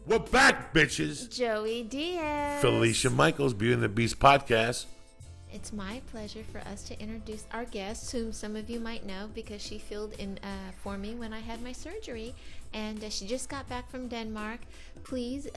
We're back, bitches. Joey Diaz. Felicia Michaels, Beauty and the Beast podcast. It's my pleasure for us to introduce our guest, whom some of you might know because she filled in for me when I had my surgery. And she just got back from Denmark. Please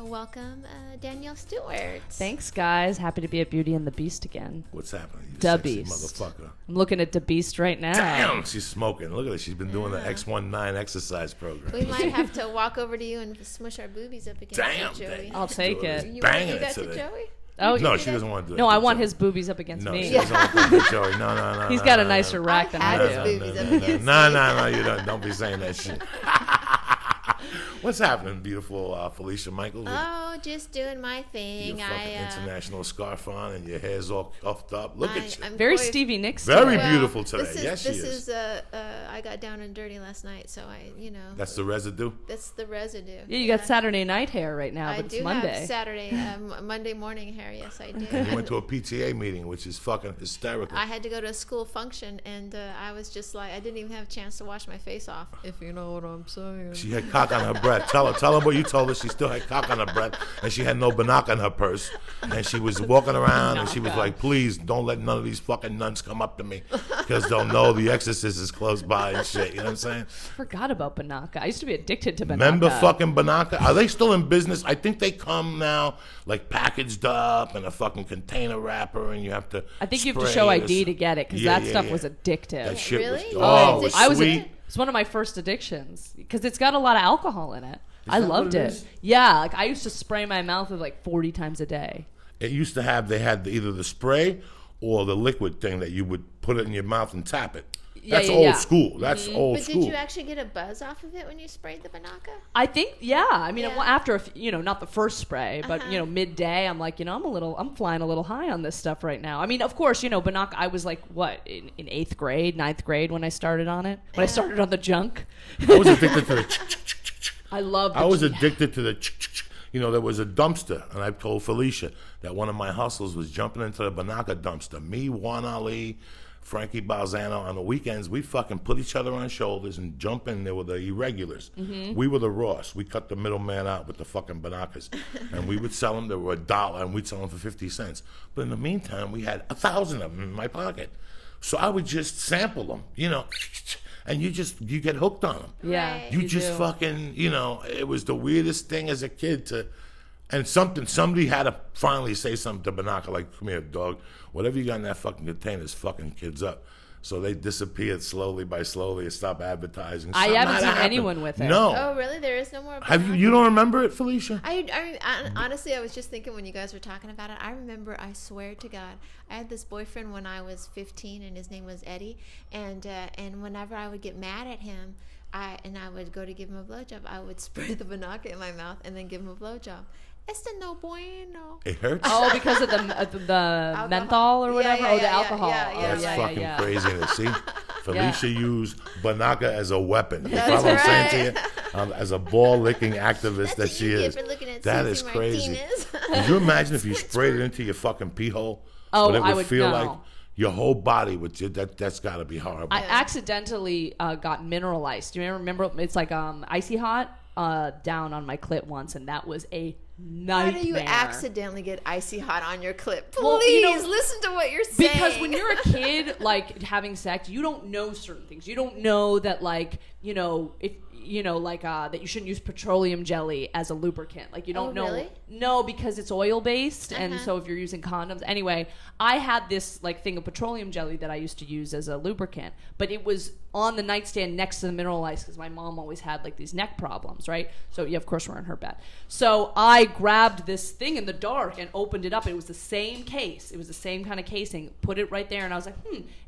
welcome Danielle Stewart. Thanks, guys. Happy to be at Beauty and the Beast again. What's happening? You Da sexy Beast. motherfucker. I'm looking at the Beast right now. Damn, she's smoking. Look at her. She's been doing the X19 exercise program. We might have to walk over to you and smush our boobies up against Damn, you, Joey. I'll take it. You want Banging to do it that to today. Joey? Oh, No, she doesn't want to do it. No, I to want Joey. his boobies up against No, me. she doesn't want to do it to Joey. No. He's got a nicer rack than I I've had his do. boobies up against No, you don't. Don't be saying that shit. What's happening, beautiful Felicia Michaels? Oh, just doing my Your thing. fucking international scarf on and your hair's all cuffed up. Look at you. I'm Very poised. Stevie Nicks. Very today. beautiful today. This is, Yes, she this is. I got down and dirty last night, so That's the residue? that's the residue. Yeah, you got Saturday night hair right now, I but do it's Monday. have Saturday, Monday morning hair. Yes, I do. And you went to a PTA meeting, which is fucking hysterical. I had to go to a school function, and I was just like, I didn't even have a chance to wash my face off. If you know what I'm saying. She had cock on her breath. Tell her what you told her. She still had cock on her breath, and she had no Binaca in her purse. And she was walking around, and she was like, please don't let none of these fucking nuns come up to me, because they'll know the exorcist is close by and shit. You know what I'm saying? Forgot about Binaca. I used to be addicted to Binaca. Remember fucking Binaca? Are they still in business? I think they come now, like packaged up in a fucking container wrapper, and you have to. I think you have to spray show it. ID to get it, because that stuff was addictive. That shit Really? was. Oh, it was I was sweet. It's one of my first addictions because it's got a lot of alcohol in it. I that loved what it it. is? Yeah, like I used to spray my mouth with like 40 times a day. It used to have, they had either the spray or the liquid thing that you would put it in your mouth and tap it. That's old school. That's old But school. did you actually get a buzz off of it when you sprayed the Binaca? I think, yeah. I mean, Yeah. after, not the first spray, but, midday, I'm like, I'm flying a little high on this stuff right now. I mean, of course, Binaca, I was like, in 8th grade, 9th grade when I started on it? When I started on the junk? I was addicted to the I loved I was addicted to the there was a dumpster, and I told Felicia that one of my hustles was jumping into the Binaca dumpster. Me, Juan Ali, Frankie Balzano, on the weekends, we fucking put each other on shoulders and jump in there with the irregulars. Mm-hmm. We were the Ross. We cut the middleman out with the fucking Binacas. And we would sell them. They were $1, and we'd sell them for 50 cents. But in the meantime, we had 1,000 of them in my pocket. So I would just sample them, and you get hooked on them. Yeah. Right. You just do. fucking, it was the weirdest thing as a kid and somebody had to finally say something to Binaca, like, come here, dog. Whatever you got in that fucking container is fucking kids up. So they disappeared slowly by slowly and stopped advertising. I Something haven't had to seen happen. anyone with it. No. Oh, really? There is no more Binaca? Have you don't remember it, Felicia? Honestly, I was just thinking when you guys were talking about it, I remember, I swear to God, I had this boyfriend when I was 15, and his name was Eddie, and whenever I would get mad at him, I would go to give him a blowjob, I would spray the Binaca in my mouth and then give him a blowjob. It's the no bueno. It hurts? Oh, because of the menthol or whatever? Yeah, the alcohol. yeah, That's fucking craziness. See? Felicia used Binaca as a weapon. You That's follow what I'm saying right. to you? As a ball-licking activist that she is. That is crazy. Could you imagine if you sprayed it into your fucking pee hole? Oh, What it would I would feel know. like? Your whole body would. That's got to be horrible. I accidentally got mineral ice. Do you remember? It's like Icy Hot down on my clit once, and that was a nightmare. How do you accidentally get Icy Hot on your clip? Please Well, listen to what you're saying. Because when you're a kid, like having sex, you don't know certain things. You don't know that, like, if that you shouldn't use petroleum jelly as a lubricant. Like, you don't know. Really? No, because it's oil based, and so if you're using condoms, anyway, I had this like thing of petroleum jelly that I used to use as a lubricant, but it was on the nightstand next to the mineral ice because my mom always had like these neck problems, right? So yeah, of course we're in her bed. So I grabbed this thing in the dark and opened it up. It was the same case. It was the same kind of casing. Put it right there, and I was like,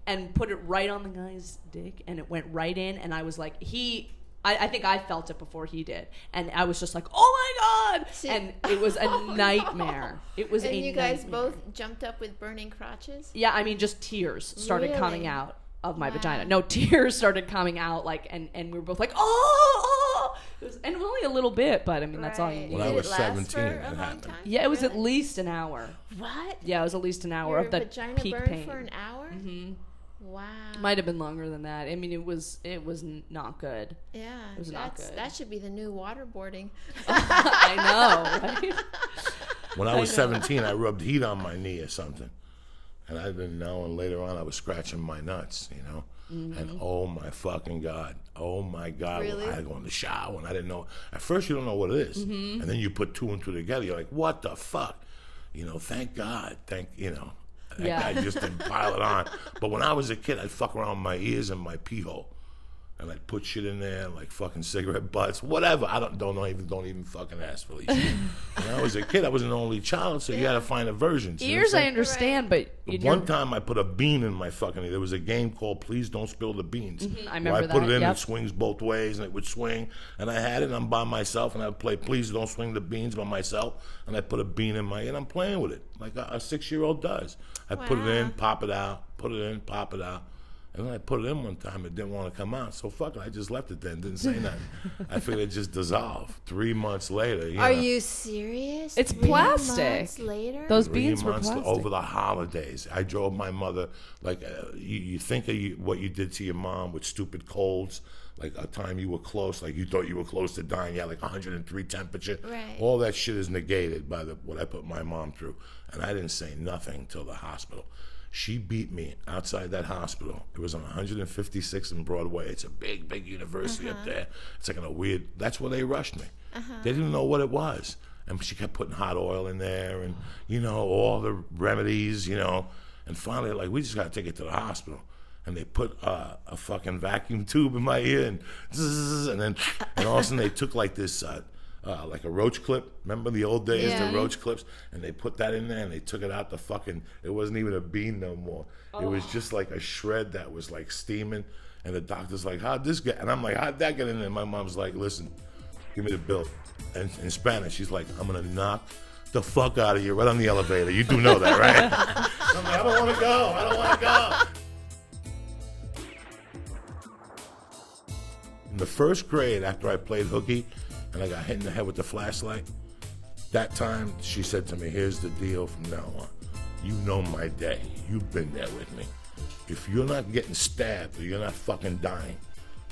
and put it right on the guy's dick, and it went right in, and I was like, I think I felt it before he did, and I was just like, "Oh my god!" And it was a nightmare. It was and a you guys nightmare. both jumped up with burning crotches? Yeah, I mean, just tears started Really? coming out of my Wow. vagina. No, tears started coming out, like, and we were both like, "Oh!" It was, and only a little bit, but I mean, that's all you Right. need. When I Did was it last 17, for it a long happened. time? Yeah, it was at Really? least an hour. What? Yeah, it was at least an hour Your of the vagina peak burned pain. for an hour? Mm-hmm. Wow. Might have been longer than that. I mean, it was not good. Yeah. It was not good. That should be the new waterboarding. I know, right? When I was 17, I rubbed heat on my knee or something. And I didn't know, and later on I was scratching my nuts, you know? And oh my fucking God. Oh my God. Really? I had to go in the shower, and I didn't know. At first you don't know what it is. And then you put two and two together. You're like, what the fuck? You know, thank God. That guy just didn't pile it on. But when I was a kid, I'd fuck around with my ears and my pee hole. And I'd put shit in there, like fucking cigarette butts, whatever. I don't even fucking ask for these shit. When I was a kid, I was an only child, so you had to find a version. Ears, I understand, but one time I put a bean in my fucking ear. There was a game called Please Don't Spill the Beans. I remember where I put that, it in, yep. it swings both ways, and it would swing. And I had it, and I'm by myself, and I would play Please Don't Swing the Beans by myself, and I put a bean in my ear, and I'm playing with it like a 6-year-old does. I put it in, pop it out, put it in, pop it out. And then I put it in one time, it didn't want to come out. So fuck it, I just left it there and didn't say nothing. I figured it just dissolved. 3 months later. Are you serious? It's 3 plastic. months later? Those 3 beans were months plastic. over the holidays. I drove my mother, like, you think of what you did to your mom with stupid colds, like a time you were close, like you thought you were close to dying, you had like 103 temperature. Right. All that shit is negated by what I put my mom through. And I didn't say nothing till the hospital. She beat me outside that hospital. It was on 156th and Broadway. It's a big, big university up there. It's like in a weird, that's where they rushed me. They didn't know what it was. And she kept putting hot oil in there and, you know, all the remedies, you know. And finally, like, we just got to take it to the hospital. And they put a fucking vacuum tube in my ear and zzz, and all of a sudden they took like this, like a roach clip. Remember the old days, the roach clips? And they put that in there and they took it out the fucking, it wasn't even a bean no more. It was just like a shred that was like steaming. And the doctor's like, how'd this get? And I'm like, how'd that get in there? And my mom's like, listen, give me the bill. And in Spanish, she's like, I'm going to knock the fuck out of you right on the elevator. You do know that, right? I'm like, I don't want to go. I don't want to go. In the first grade, after I played hooky and I got hit in the head with the flashlight, that time she said to me, here's the deal from now on. You know my day. You've been there with me. If you're not getting stabbed or you're not fucking dying,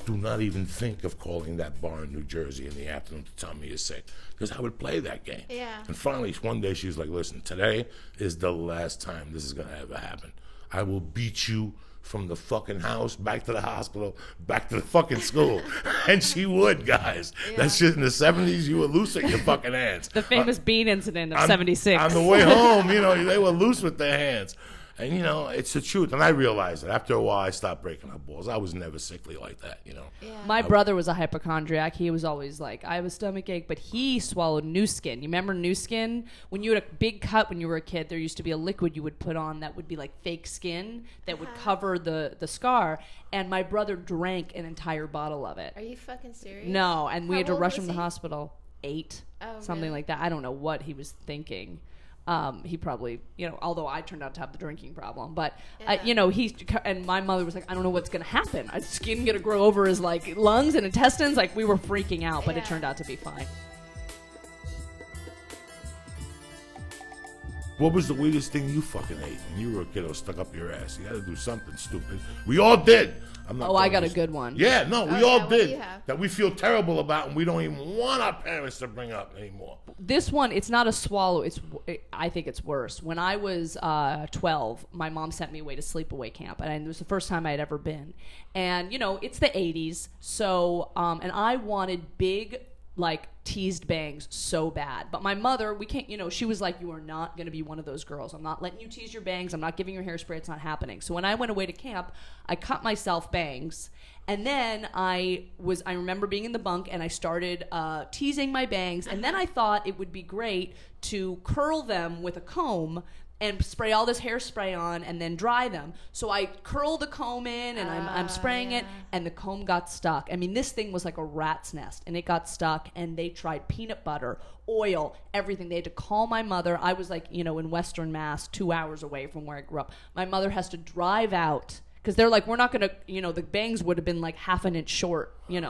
do not even think of calling that bar in New Jersey in the afternoon to tell me you're sick. Because I would play that game. Yeah. And finally, one day she was like, listen, today is the last time this is going to ever happen. I will beat you from the fucking house back to the hospital, back to the fucking school. And she would, guys. Yeah. That shit in the 70s, you were loose with your fucking hands. The famous bean incident of 76. On the way home, you know, they were loose with their hands. And, you know, it's the truth. And I realized that after a while, I stopped breaking her balls. I was never sickly like that, you know. Yeah. My brother was a hypochondriac. He was always like, I have a stomach ache, but he swallowed new skin. You remember new skin? When you had a big cut when you were a kid, there used to be a liquid you would put on that would be like fake skin that would cover the scar. And my brother drank an entire bottle of it. Are you fucking serious? No, and we had to rush him to the he? hospital. 8, something really? like that. I don't know what he was thinking. He probably, you know, although I turned out to have the drinking problem, but, you know, and my mother was like, I don't know what's going to happen. His skin going to grow over his, like, lungs and intestines. Like, we were freaking out, but it turned out to be fine. What was the weirdest thing you fucking ate when you were a kid or stuck up your ass? You got to do something stupid. We all did. I got a good one. Yeah, no, we all did. That we feel terrible about and we don't even want our parents to bring up anymore. This one, it's not a swallow. I think it's worse. When I was 12, my mom sent me away to sleepaway camp, and it was the first time I had ever been. And, you know, it's the 80s, so, and I wanted big, like, teased bangs so bad. But my mother, we can't, you know, she was like, you are not going to be one of those girls. I'm not letting you tease your bangs. I'm not giving your hairspray. It's not happening. So when I went away to camp, I cut myself bangs. And then I remember being in the bunk and I started teasing my bangs. And then I thought it would be great to curl them with a comb and spray all this hairspray on and then dry them. So I curl the comb in and I'm spraying it, and the comb got stuck. I mean, this thing was like a rat's nest, and it got stuck, and they tried peanut butter, oil, everything. They had to call my mother. I was like, you know, in Western Mass, 2 hours away from where I grew up. My mother has to drive out, because they're like, we're not gonna, the bangs would have been like half an inch short, and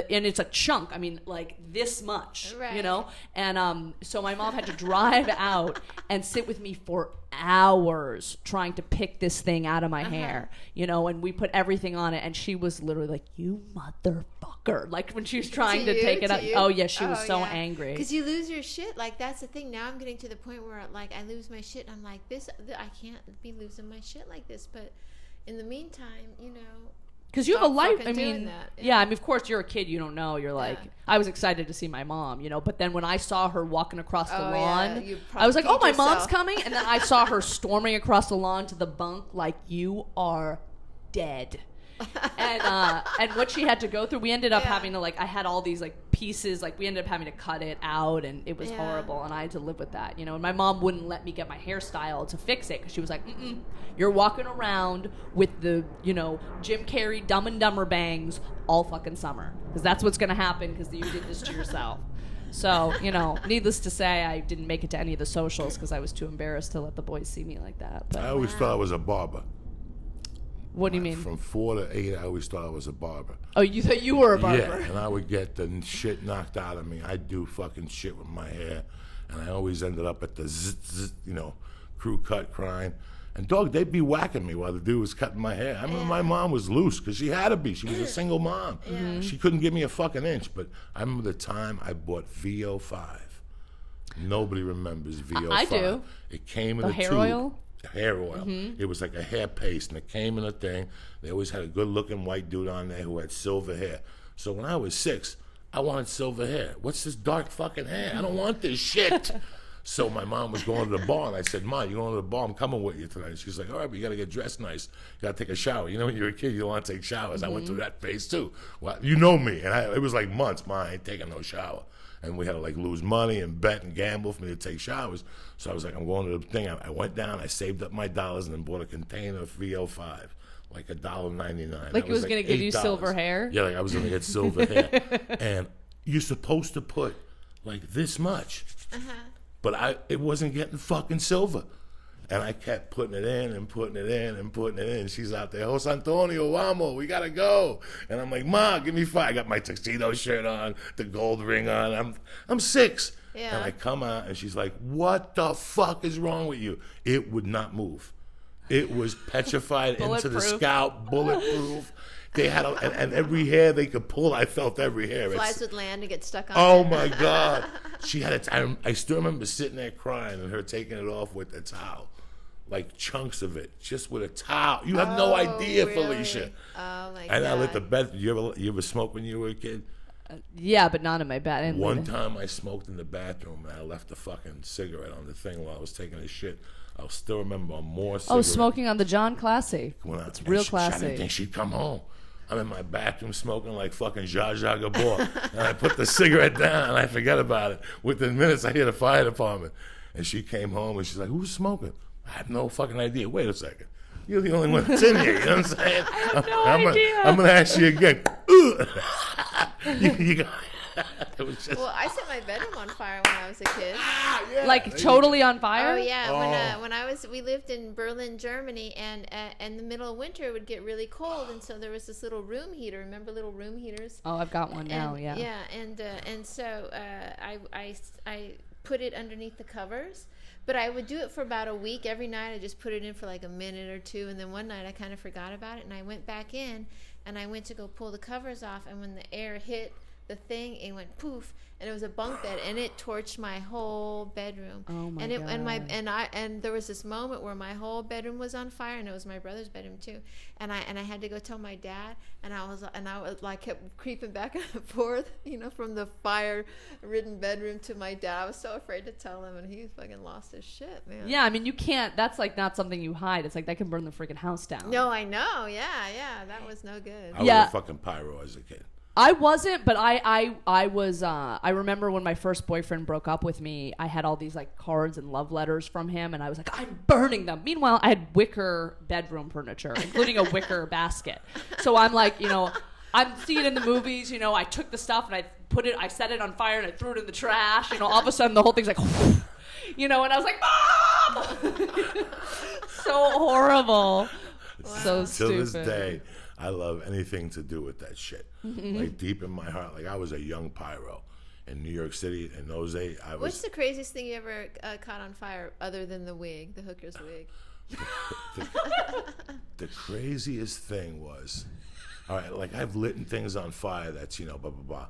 it's a chunk. I mean, like this much, Right. And so my mom had to drive out and sit with me for hours trying to pick this thing out of my hair, and we put everything on it, and she was literally like, "You motherfucker!" Like when she was trying to take it out. Oh yeah, she was so angry. Because you lose your shit. Like that's the thing. Now I'm getting to the point where like I lose my shit, and I'm like, I can't be losing my shit like this. But in the meantime, because you have a life. I doing mean, that. yeah. I mean, of course, you're a kid. You don't know. You're like, I was excited to see my mom, But then when I saw her walking across the lawn, I was like, oh, my mom's coming. And then I saw her storming across the lawn to the bunk like, you are dead. And what she had to go through, we ended up having to I had all these pieces, we ended up having to cut it out, and it was horrible, and I had to live with that, and my mom wouldn't let me get my hairstyle to fix it because she was like, you're walking around with the Jim Carrey Dumb and Dumber bangs all fucking summer because that's what's gonna happen because you did this to yourself. So, needless to say, I didn't make it to any of the socials because I was too embarrassed to let the boys see me like that. But I always thought I was a barber. What do you mean? From 4 to 8, I always thought I was a barber. Oh, you thought you were a barber? Yeah, and I would get the shit knocked out of me. I'd do fucking shit with my hair, and I always ended up at the crew cut crying. And dog, they'd be whacking me while the dude was cutting my hair. I remember my mom was loose because she had to be. She was a single mom. She couldn't give me a fucking inch. But I remember the time I bought VO5. Nobody remembers VO5. I do. It came in the a hair tube. oil? Hair oil. It was like a hair paste, and it came in a thing. They always had a good-looking white dude on there who had silver hair. So when I was 6, I wanted silver hair. What's this dark fucking hair? I don't want this shit. So my mom was going to the bar, and I said, "Ma, you're going to the bar? I'm coming with you tonight." She's like, "All right, but you got to get dressed nice. You got to take a shower. When you're a kid, you don't want to take showers." I went through that phase too. Well, you know me, and it was like months. Ma, I ain't taking no shower. And we had to lose money and bet and gamble for me to take showers. So I was like, I'm going to the thing. I went down, I saved up my dollars, and then bought a container of VO5, like $1.99. Like it was going to give you silver hair? Yeah, I was going to get silver hair. And you're supposed to put this much. But it wasn't getting fucking silver. And I kept putting it in and putting it in and putting it in. She's out there, Jose Antonio, vamos, we got to go. And I'm like, Ma, give me 5. I got my tuxedo shirt on, the gold ring on. I'm 6. Yeah. And I come out, and she's like, what the fuck is wrong with you? It would not move. It was petrified into the scalp, bulletproof. They had and every hair they could pull, I felt every hair. Flies would land and get stuck on Oh it. my God. She had it. I still remember sitting there crying and her taking it off with a towel. Chunks of it, just with a towel. You have no idea, really? Felicia. Oh my God. And I lit the bed. You ever smoke when you were a kid? Yeah, but not in my bed. One time I smoked in the bathroom, and I left the fucking cigarette on the thing while I was taking a shit. I'll still remember more cigarettes. Oh, smoking on the John classy. It's real classy. I didn't think she'd come home. I'm in my bathroom smoking like fucking Zsa Zsa Gabor. And I put the cigarette down, and I forget about it. Within minutes, I hear the fire department. And she came home, and she's like, who's smoking? I have no fucking idea. Wait a second. You're the only one that's in here. You know what I'm saying? I have no idea. I'm going to ask you again. It was just... Well, I set my bedroom on fire when I was a kid. Totally on fire? Oh yeah, when we lived in Berlin, Germany, and in the middle of winter it would get really cold, and so there was this little room heater. Remember little room heaters? Oh, I've got one now. Yeah. Yeah, and so I put it underneath the covers. But I would do it for about a week. Every night I just put it in for a minute or two, and then one night I kind of forgot about it, and I went back in, and I went to go pull the covers off, and when the air hit the thing, it went poof, and it was a bunk bed, and it torched my whole bedroom. Oh my God. God. And there was this moment where my whole bedroom was on fire, and it was my brother's bedroom too. And I had to go tell my dad, and I was kept creeping back and forth, from the fire-ridden bedroom to my dad. I was so afraid to tell him, and he fucking lost his shit, man. Yeah, I mean, you can't. That's not something you hide. It's that can burn the freaking house down. No, I know. Yeah, that was no good. I was a fucking pyro as a kid. I wasn't, but I was. I remember when my first boyfriend broke up with me, I had all these cards and love letters from him, and I was like, I'm burning them. Meanwhile, I had wicker bedroom furniture, including a wicker basket. So I'm like, I'm seeing it in the movies. I took the stuff and I set it on fire and I threw it in the trash. All of a sudden the whole thing's like, and I was like, Mom! So horrible. So Till this stupid. day, I love anything to do with that shit. Like deep in my heart, like I was a young pyro in New York City in those days. What's the craziest thing you ever caught on fire other than the wig, the hooker's wig? The craziest thing was, all right, like I've lit things on fire that's, blah, blah, blah.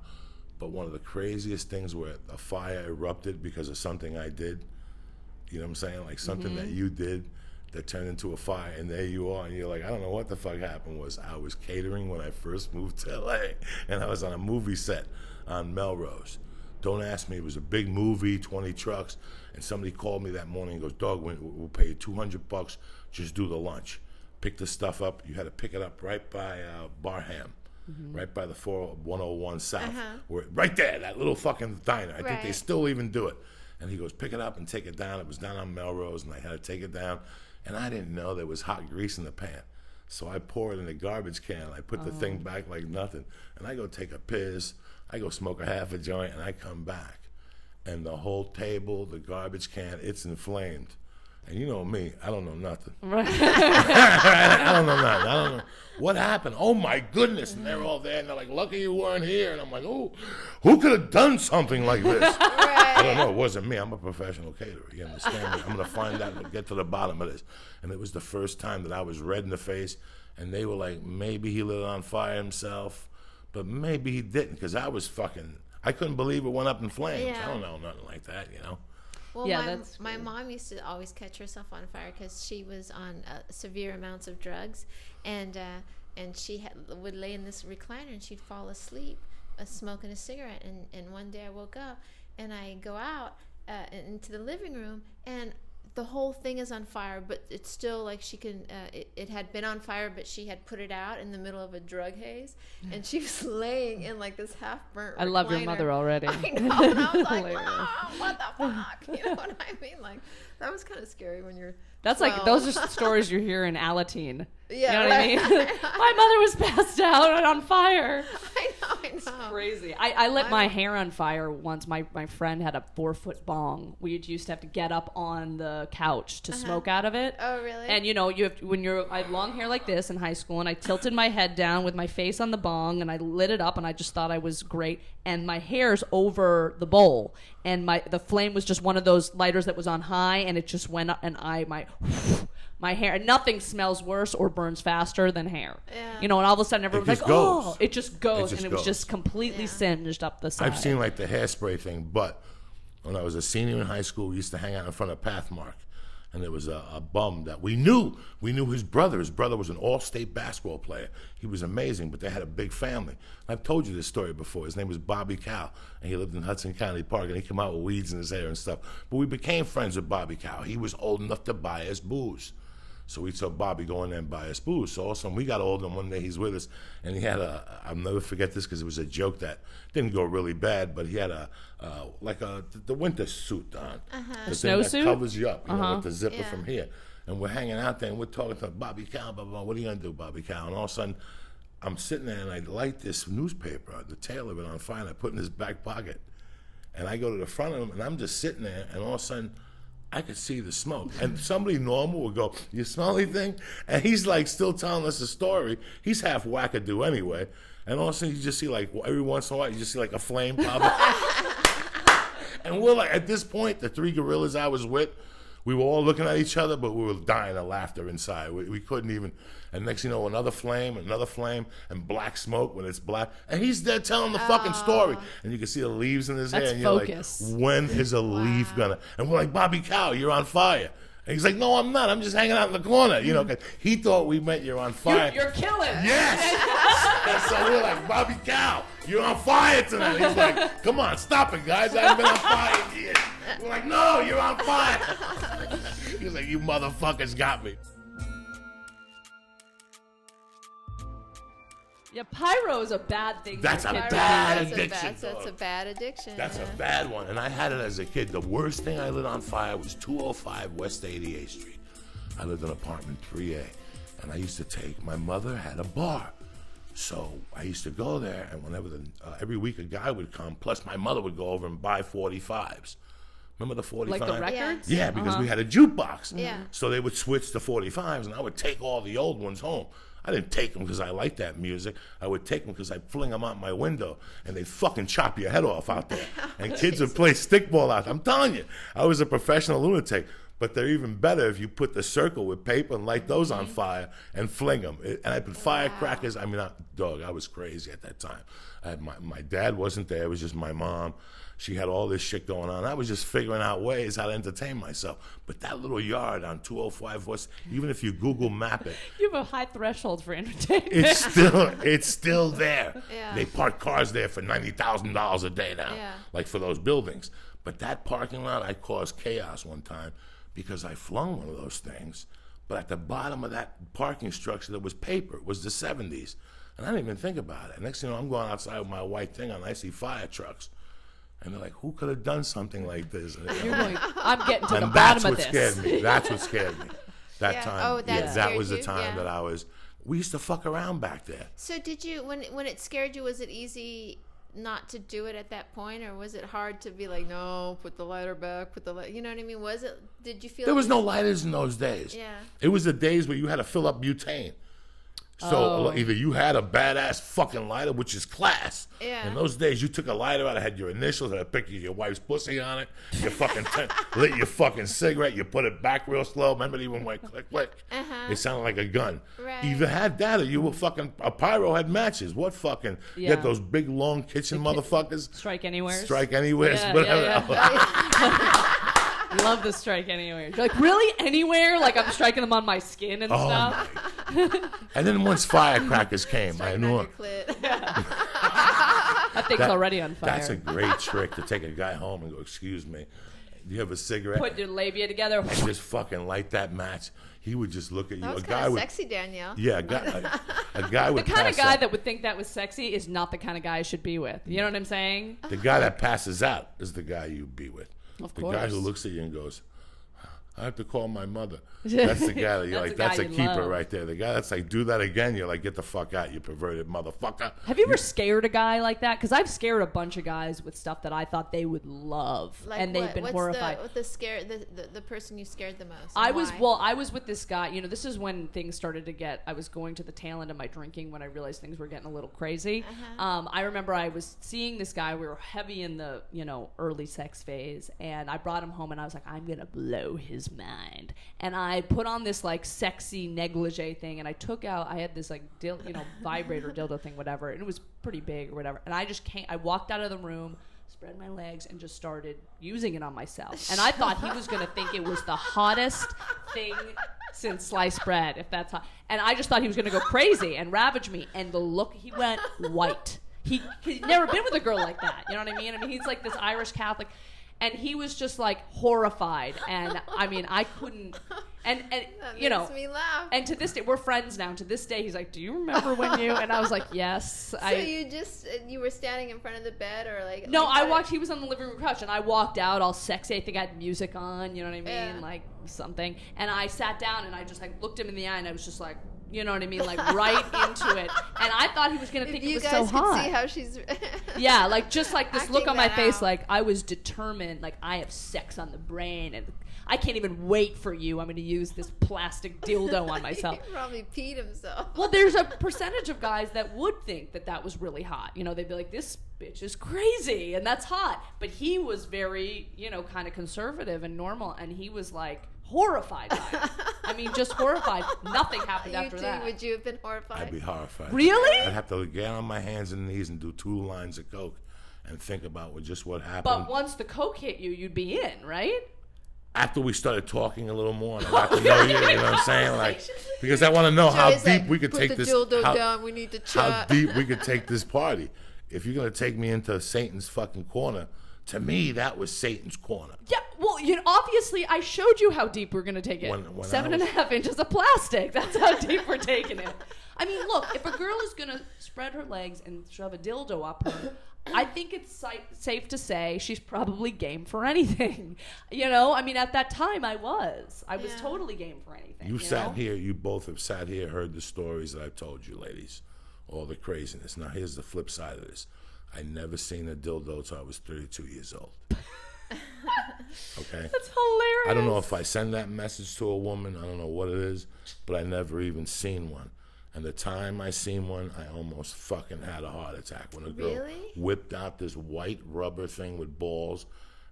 But one of the craziest things where a fire erupted because of something I did, you know what I'm saying? Like something that you did that turned into a fire, and there you are, and you're like, I don't know what the fuck happened. Was I was catering when I first moved to LA, and I was on a movie set on Melrose. Don't ask me, it was a big movie, 20 trucks, and somebody called me that morning and goes, dog, we'll pay you $200, just do the lunch. Pick the stuff up. You had to pick it up right by Barham. Right by the 101 South, right there, that little fucking diner. I think they still even do it. And he goes, pick it up and take it down. It was down on Melrose, and I had to take it down. And I didn't know there was hot grease in the pan. So I pour it in the garbage can. I put the thing back like nothing. And I go take a piss. I go smoke a half a joint, and I come back. And the whole table, the garbage can, it's inflamed. And you know me, I don't know nothing. Right. I don't know nothing. I don't know. What happened? Oh, my goodness. And they're all there, and they're like, lucky you weren't here. And I'm like, oh, who could have done something like this? I don't know. It wasn't me. I'm a professional caterer. You understand me? I'm going to find out and get to the bottom of this. And it was the first time that I was red in the face, and they were like, maybe he lit it on fire himself, but maybe he didn't, because I was I couldn't believe it went up in flames. Yeah. I don't know nothing like that, Well, Yeah, my mom used to always catch herself on fire because she was on severe amounts of drugs, and she would lay in this recliner and she'd fall asleep, smoking a cigarette. And one day I woke up and I go out into the living room, and the whole thing is on fire, but it's still like she can. It had been on fire, but she had put it out in the middle of a drug haze, and she was laying in like this half burnt. I love your recliner. mother already. I know, and I was like, Mom, what the fuck? You know what I mean? Like that was kind of scary when you're. That's 12. like, those are stories you hear in Alateen. Yeah, you know what I mean? My mother was passed out and on fire. I know. Crazy. I lit my hair on fire once. My friend had a 4-foot bong. We used to have to get up on the couch to smoke out of it. Oh, really? And I had long hair like this in high school, and I tilted my head down with my face on the bong, and I lit it up, and I just thought I was great. And my hair's over the bowl, and the flame was just one of those lighters that was on high, and it just went up, and my hair, nothing smells worse or burns faster than hair. Yeah. And all of a sudden everyone's like, oh, it just goes. And it was just completely singed up the side. I've seen like the hairspray thing, but when I was a senior in high school, we used to hang out in front of Pathmark. And there was a bum that we knew. We knew his brother. His brother was an all-state basketball player. He was amazing, but they had a big family. I've told you this story before. His name was Bobby Cow, and he lived in Hudson County Park, and he came out with weeds in his hair and stuff. But we became friends with Bobby Cow. He was old enough to buy us booze. So we saw Bobby go in there and buy us booze. So all of a sudden we got older, and one day he's with us, and he had I'll never forget this because it was a joke that didn't go really bad, but he had the winter suit on. The thing that snowsuit? covers you up, with the zipper from here. And we're hanging out there, and we're talking to Bobby Cow, blah, blah, what are you going to do, Bobby Cow? And all of a sudden, I'm sitting there, and I light this newspaper, the tail of it on fire, and I put it in his back pocket. And I go to the front of him, and I'm just sitting there, and all of a sudden, I could see the smoke. And somebody normal would go, you smell anything? And he's like still telling us the story. He's half wackadoo anyway. And all of a sudden you just see like, every once in a while, you just see like a flame pop up. And we're like, at this point, the 3 gorillas I was with, we were all looking at each other, but we were dying of laughter inside. We couldn't even. And next thing you know, another flame, and black smoke when it's black. And he's there telling the fucking story. And you can see the leaves in his hair. And you're focus. like, when is a leaf gonna? And we're like, Bobby Cow, you're on fire. And he's like, no, I'm not. I'm just hanging out in the corner. 'Cause he thought we meant you're on fire. You're killing. Yes. And so we're like, Bobby Cow, you're on fire tonight. He's like, come on, stop it, guys. I haven't been on fire in years. We're like, no, you're on fire. He's like, you motherfuckers got me. Yeah, pyro is a bad thing. That's for a kids. bad addiction. That's a bad addiction. That's a bad one. And I had it as a kid. The worst thing I lit on fire was 205 West 88th Street. I lived in apartment 3A. And I used to my mother had a bar. So I used to go there, and whenever every week a guy would come, plus my mother would go over and buy 45s. Remember the 45? Like the records? Yeah, because we had a jukebox. Yeah. So they would switch to 45s, and I would take all the old ones home. I didn't take them because I liked that music. I would take them because I'd fling them out my window, and they'd fucking chop your head off out there. And kids would play stickball out there. I'm telling you, I was a professional lunatic. But they're even better if you put the circle with paper and light those on fire and fling them. And I put firecrackers. I mean, I was crazy at that time. I had my dad wasn't there. It was just my mom. She had all this shit going on. I was just figuring out ways how to entertain myself. But that little yard on 205 West, even if you Google map it, You have a high threshold for entertainment. it's still there. Yeah. They park cars there for $90,000 a day now, Yeah. like for those buildings. But that parking lot, I caused chaos one time because I flung one of those things. But at the bottom of that parking structure, there was paper. It was the 70s. And I didn't even think about it. Next thing you know, I'm going outside with my white thing on. I see fire trucks. And they're like, who could have done something like this? You're going, I'm getting to the And bottom that's of what this. scared me. That's what scared me. That Yeah. time. Oh, that that scared was the you? time Yeah. that I was. We used to fuck around back there. So did you, when it scared you, was it easy not to do it at that point, or was it hard to be like, no, put the lighter back, you know what I mean? Did you feel There was no lighters in those days. Yeah. It was the days where you had to fill up butane. So either you had a badass fucking lighter, which is class. Yeah. In those days, you took a lighter out, it had your initials, had a picture of your wife's pussy on it. You fucking lit your fucking cigarette. You put it back real slow. Remember, it even went click, click. It sounded like a gun. Right. You either had that, or you were fucking a pyro had matches. What fucking? You Yeah. had those big long kitchen motherfuckers. Strike anywhere. Strike anywhere. Yeah, whatever. yeah. Love the strike anywhere. You're like, really? Anywhere? Like I'm striking them on my skin and Oh stuff? And then once firecrackers came, I striking knew on it. your clit? That thing's already on fire. That's a great trick to take a guy home and go, excuse me, do you have a cigarette? Put your labia together. And just fucking light that match. He would just look at you. That was a guy kind of would, sexy, Danielle. yeah, a guy would The kind of pass guy out. that would think that was sexy is not the kind of guy I should be with. You know what I'm saying? The guy that passes out is the guy you'd be with. Of The guy who course. looks at you and goes, I have to call my mother. That's the guy that you're That's like, the guy that's a you keeper love. right there. The guy that's like, do that again. You're like, get the fuck out, you perverted motherfucker. Have you ever scared a guy like that? Because I've scared a bunch of guys with stuff that I thought they would love, Like and they've what? been What's horrified. the person you scared the most? I and was why? I was with this guy. You know, this is when things started to get. I was going to the tail end of my drinking when I realized things were getting a little crazy. I remember I was seeing this guy. We were heavy in the early sex phase, and I brought him home, and I was like, I'm gonna blow his mind. And I put on this like sexy negligee thing, and I took out. I had this like vibrator dildo thing, whatever, and it was pretty big or whatever. And I just came. I walked out of the room, spread my legs, and just started using it on myself. And I thought he was going to think it was the hottest thing since sliced bread, if that's hot. And I just thought he was going to go crazy and ravage me. And the look, he went white. He'd never been with a girl like that. You know what I mean? I mean, he's like this Irish Catholic. And he was just like horrified. And I mean, I couldn't. And That makes me laugh. and to this day, we're friends now. To this day, he's like, do you remember when you? And I was like, yes. So you were standing in front of the bed, or like? No, like I what- walked. He was on the living room couch, and I walked out all sexy. I think I had music on. You know what I mean? Yeah. Like something. And I sat down, and I just like looked him in the eye, and I was just like, you know what I mean? Like right into it. And I thought he was gonna think If it you was guys so could hot. see how she's. Yeah, like just like this look Acting on my that face, out. like I was determined. Like I have sex on the brain, and I can't even wait for you. I'm going to use this plastic dildo on myself. He probably peed himself. Well, there's a percentage of guys that would think that that was really hot. You know, they'd be like, this bitch is crazy, and that's hot. But he was very, kind of conservative and normal, and he was like horrified by it. I mean, just horrified. Nothing happened You after too, that. would you have been horrified? I'd be horrified. Really? I'd have to get on my hands and knees and do 2 lines of coke and think about what happened. But once the coke hit you, you'd be in, right? After we started talking a little more and I got to know you know what I'm saying? Like, because I want to know So how he's deep like, we could put take the this. dildo How, down. We need to how chat. deep we could take this party. If you're going to take me into Satan's fucking corner, to me, that was Satan's corner. Yeah, well, obviously, I showed you how deep we're going to take it. When 7.5 inches of plastic. That's how deep we're taking it. I mean, look, if a girl is going to spread her legs and shove a dildo up her, I think it's safe to say she's probably game for anything. I mean, at that time, I was. I was Yeah. totally game for anything. You sat here, you both have sat here, heard the stories that I've told you, ladies. All the craziness. Now, here's the flip side of this. I never seen a dildo till I was 32 years old. Okay? That's hilarious. I don't know if I send that message to a woman. I don't know what it is, but I never even seen one. And the time I seen one, I almost fucking had a heart attack when a girl Really? whipped out this white rubber thing with balls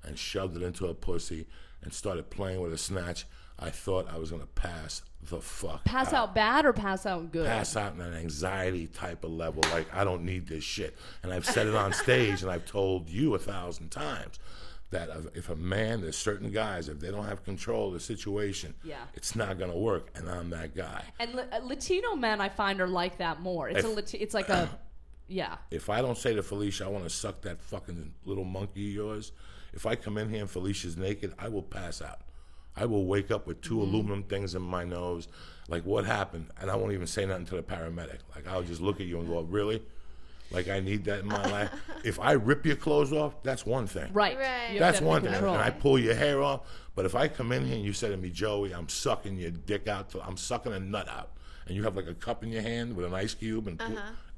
and shoved it into her pussy and started playing with a snatch. I thought I was going to pass the fuck Pass out bad or pass out good? Pass out in an anxiety type of level, like I don't need this shit. And I've said it on stage, and I've told you 1,000 times that if a man, there's certain guys, if they don't have control of the situation, it's not gonna work. And I'm that guy. And Latino men, I find, are like that more. It's like a, yeah. If I don't say to Felicia, I want to suck that fucking little monkey of yours, if I come in here and Felicia's naked, I will pass out. I will wake up with 2 aluminum things in my nose. Like, what happened? And I won't even say nothing to the paramedic. Like, I'll just look at you and go, really? Like, I need that in my life? If I rip your clothes off, that's one thing. Right. That's one thing. And I pull your hair off. But if I come in here and you say to me, Joey, I'm sucking your dick out, I'm sucking a nut out, and you have like a cup in your hand with an ice cube, and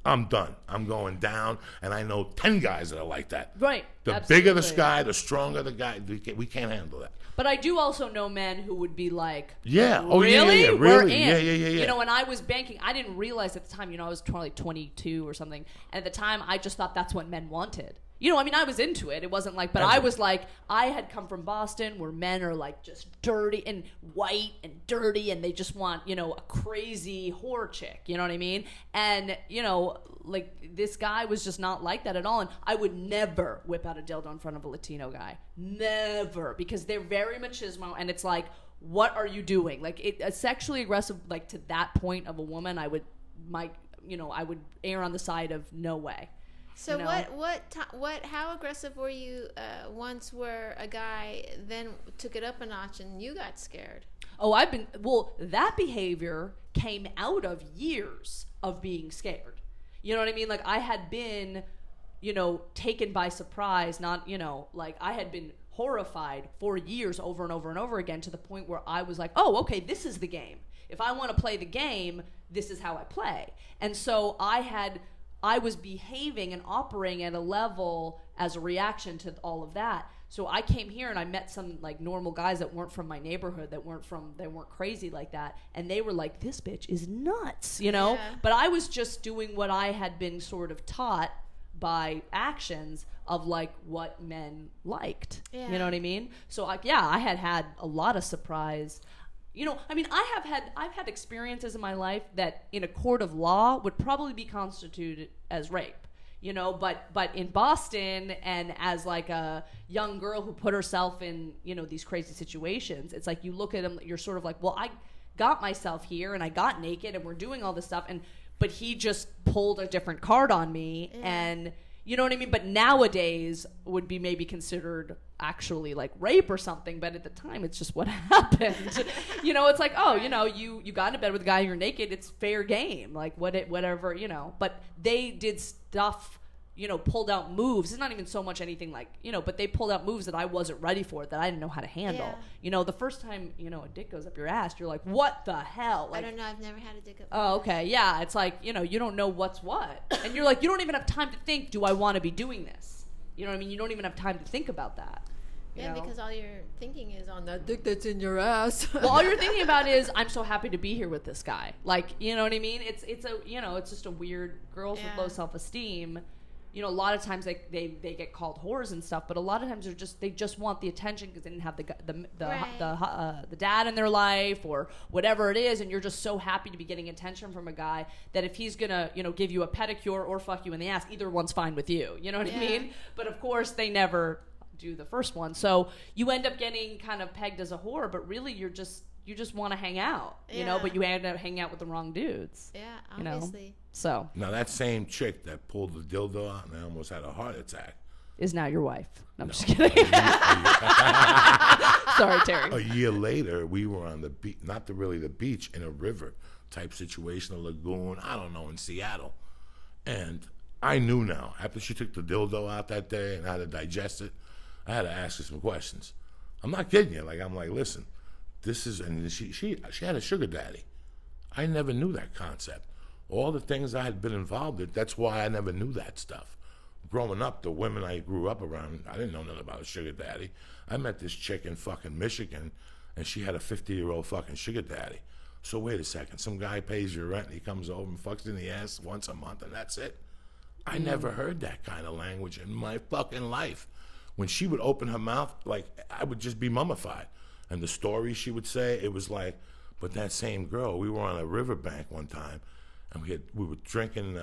I'm done. I'm going down, and I know 10 guys that are like that. Right. The bigger the guy, the stronger the guy. We can't handle that. But I do also know men who would be like, yeah, oh really? Yeah, We're really, in. yeah. You know, when I was banking, I didn't realize at the time. You know, I was probably 22 or something, and at the time, I just thought that's what men wanted. You know, I mean, I was into it. It wasn't like, but I was like, I had come from Boston where men are like just dirty and white and dirty, and they just want, you know, a crazy whore chick. You know what I mean? And, you know, like this guy was just not like that at all. And I would never whip out a dildo in front of a Latino guy. Never. Because they're very machismo, and it's like, what are you doing? Like, a sexually aggressive, like to that point of a woman, I would err on the side of no way. So you know? how aggressive were you once where a guy then took it up a notch and you got scared? Oh, that behavior came out of years of being scared. You know what I mean? Like I had been, you know, taken by surprise, not, you know, like I had been horrified for years over and over and over again to the point where I was like, oh, okay, this is the game. If I want to play the game, this is how I play. And so I was behaving and operating at a level as a reaction to all of that. So I came here and I met some like normal guys that weren't from my neighborhood, that weren't crazy like that, and they were like, "This bitch is nuts," you know. Yeah. But I was just doing what I had been sort of taught by actions of like what men liked. Yeah. You know what I mean? So I had a lot of surprise. You know, I mean, I've had experiences in my life that in a court of law would probably be constituted as rape, you know, but in Boston and as like a young girl who put herself in, you know, these crazy situations, it's like you look at him, you're sort of like, well, I got myself here and I got naked and we're doing all this stuff, but he just pulled a different card on me. Yeah. And you know what I mean? But nowadays would be maybe considered actually like rape or something. But at the time, it's just what happened. You know, it's like, oh, you know, you got into bed with a guy, you're naked. It's fair game. Like whatever, you know. But they did stuff, you know, pulled out moves. It's not even so much anything like, you know, but they pulled out moves that I wasn't ready for, that I didn't know how to handle. Yeah. You know, the first time, you know, a dick goes up your ass, you're like, what the hell? Like, I don't know. I've never had a dick up my ass. Oh, okay. Yeah. It's like, you know, you don't know what's what. And you're like, you don't even have time to think, do I want to be doing this? You know what I mean? You don't even have time to think about that. Yeah, because all you're thinking is on that dick that's in your ass. Well, all you're thinking about is, I'm so happy to be here with this guy. Like, you know what I mean? It's a, you know, it's just a weird, girls with low self-esteem. You know, a lot of times they get called whores and stuff, but a lot of times they just want the attention because they didn't have the dad in their life or whatever it is, and you're just so happy to be getting attention from a guy that if he's gonna, you know, give you a pedicure or fuck you in the ass, either one's fine with you. You know what I mean? But of course they never do the first one, so you end up getting kind of pegged as a whore, but really you just want to hang out, you know, but you end up hanging out with the wrong dudes. Yeah, obviously. You know? So now that same chick that pulled the dildo out and I almost had a heart attack is now your wife. No, I'm just kidding. Sorry, Terry. A year later, we were on the beach, not really the beach, in a river type situation, a lagoon, I don't know, in Seattle. And I knew now, after she took the dildo out that day and I had to digest it, I had to ask her some questions. I'm not kidding you. Like, I'm like, listen, this is, and she had a sugar daddy. I never knew that concept. All the things I had been involved in, that's why I never knew that stuff. growing up, the women I grew up around, I didn't know nothing about a sugar daddy. I met this chick in fucking Michigan, and she had a 50-year-old fucking sugar daddy. So wait a second, some guy pays your rent, and he comes over and fucks in the ass once a month, and that's it? I never heard that kind of language in my fucking life. When she would open her mouth, like, I would just be mummified. And the stories she would say, it was like, but that same girl, we were on a riverbank one time, and we were drinking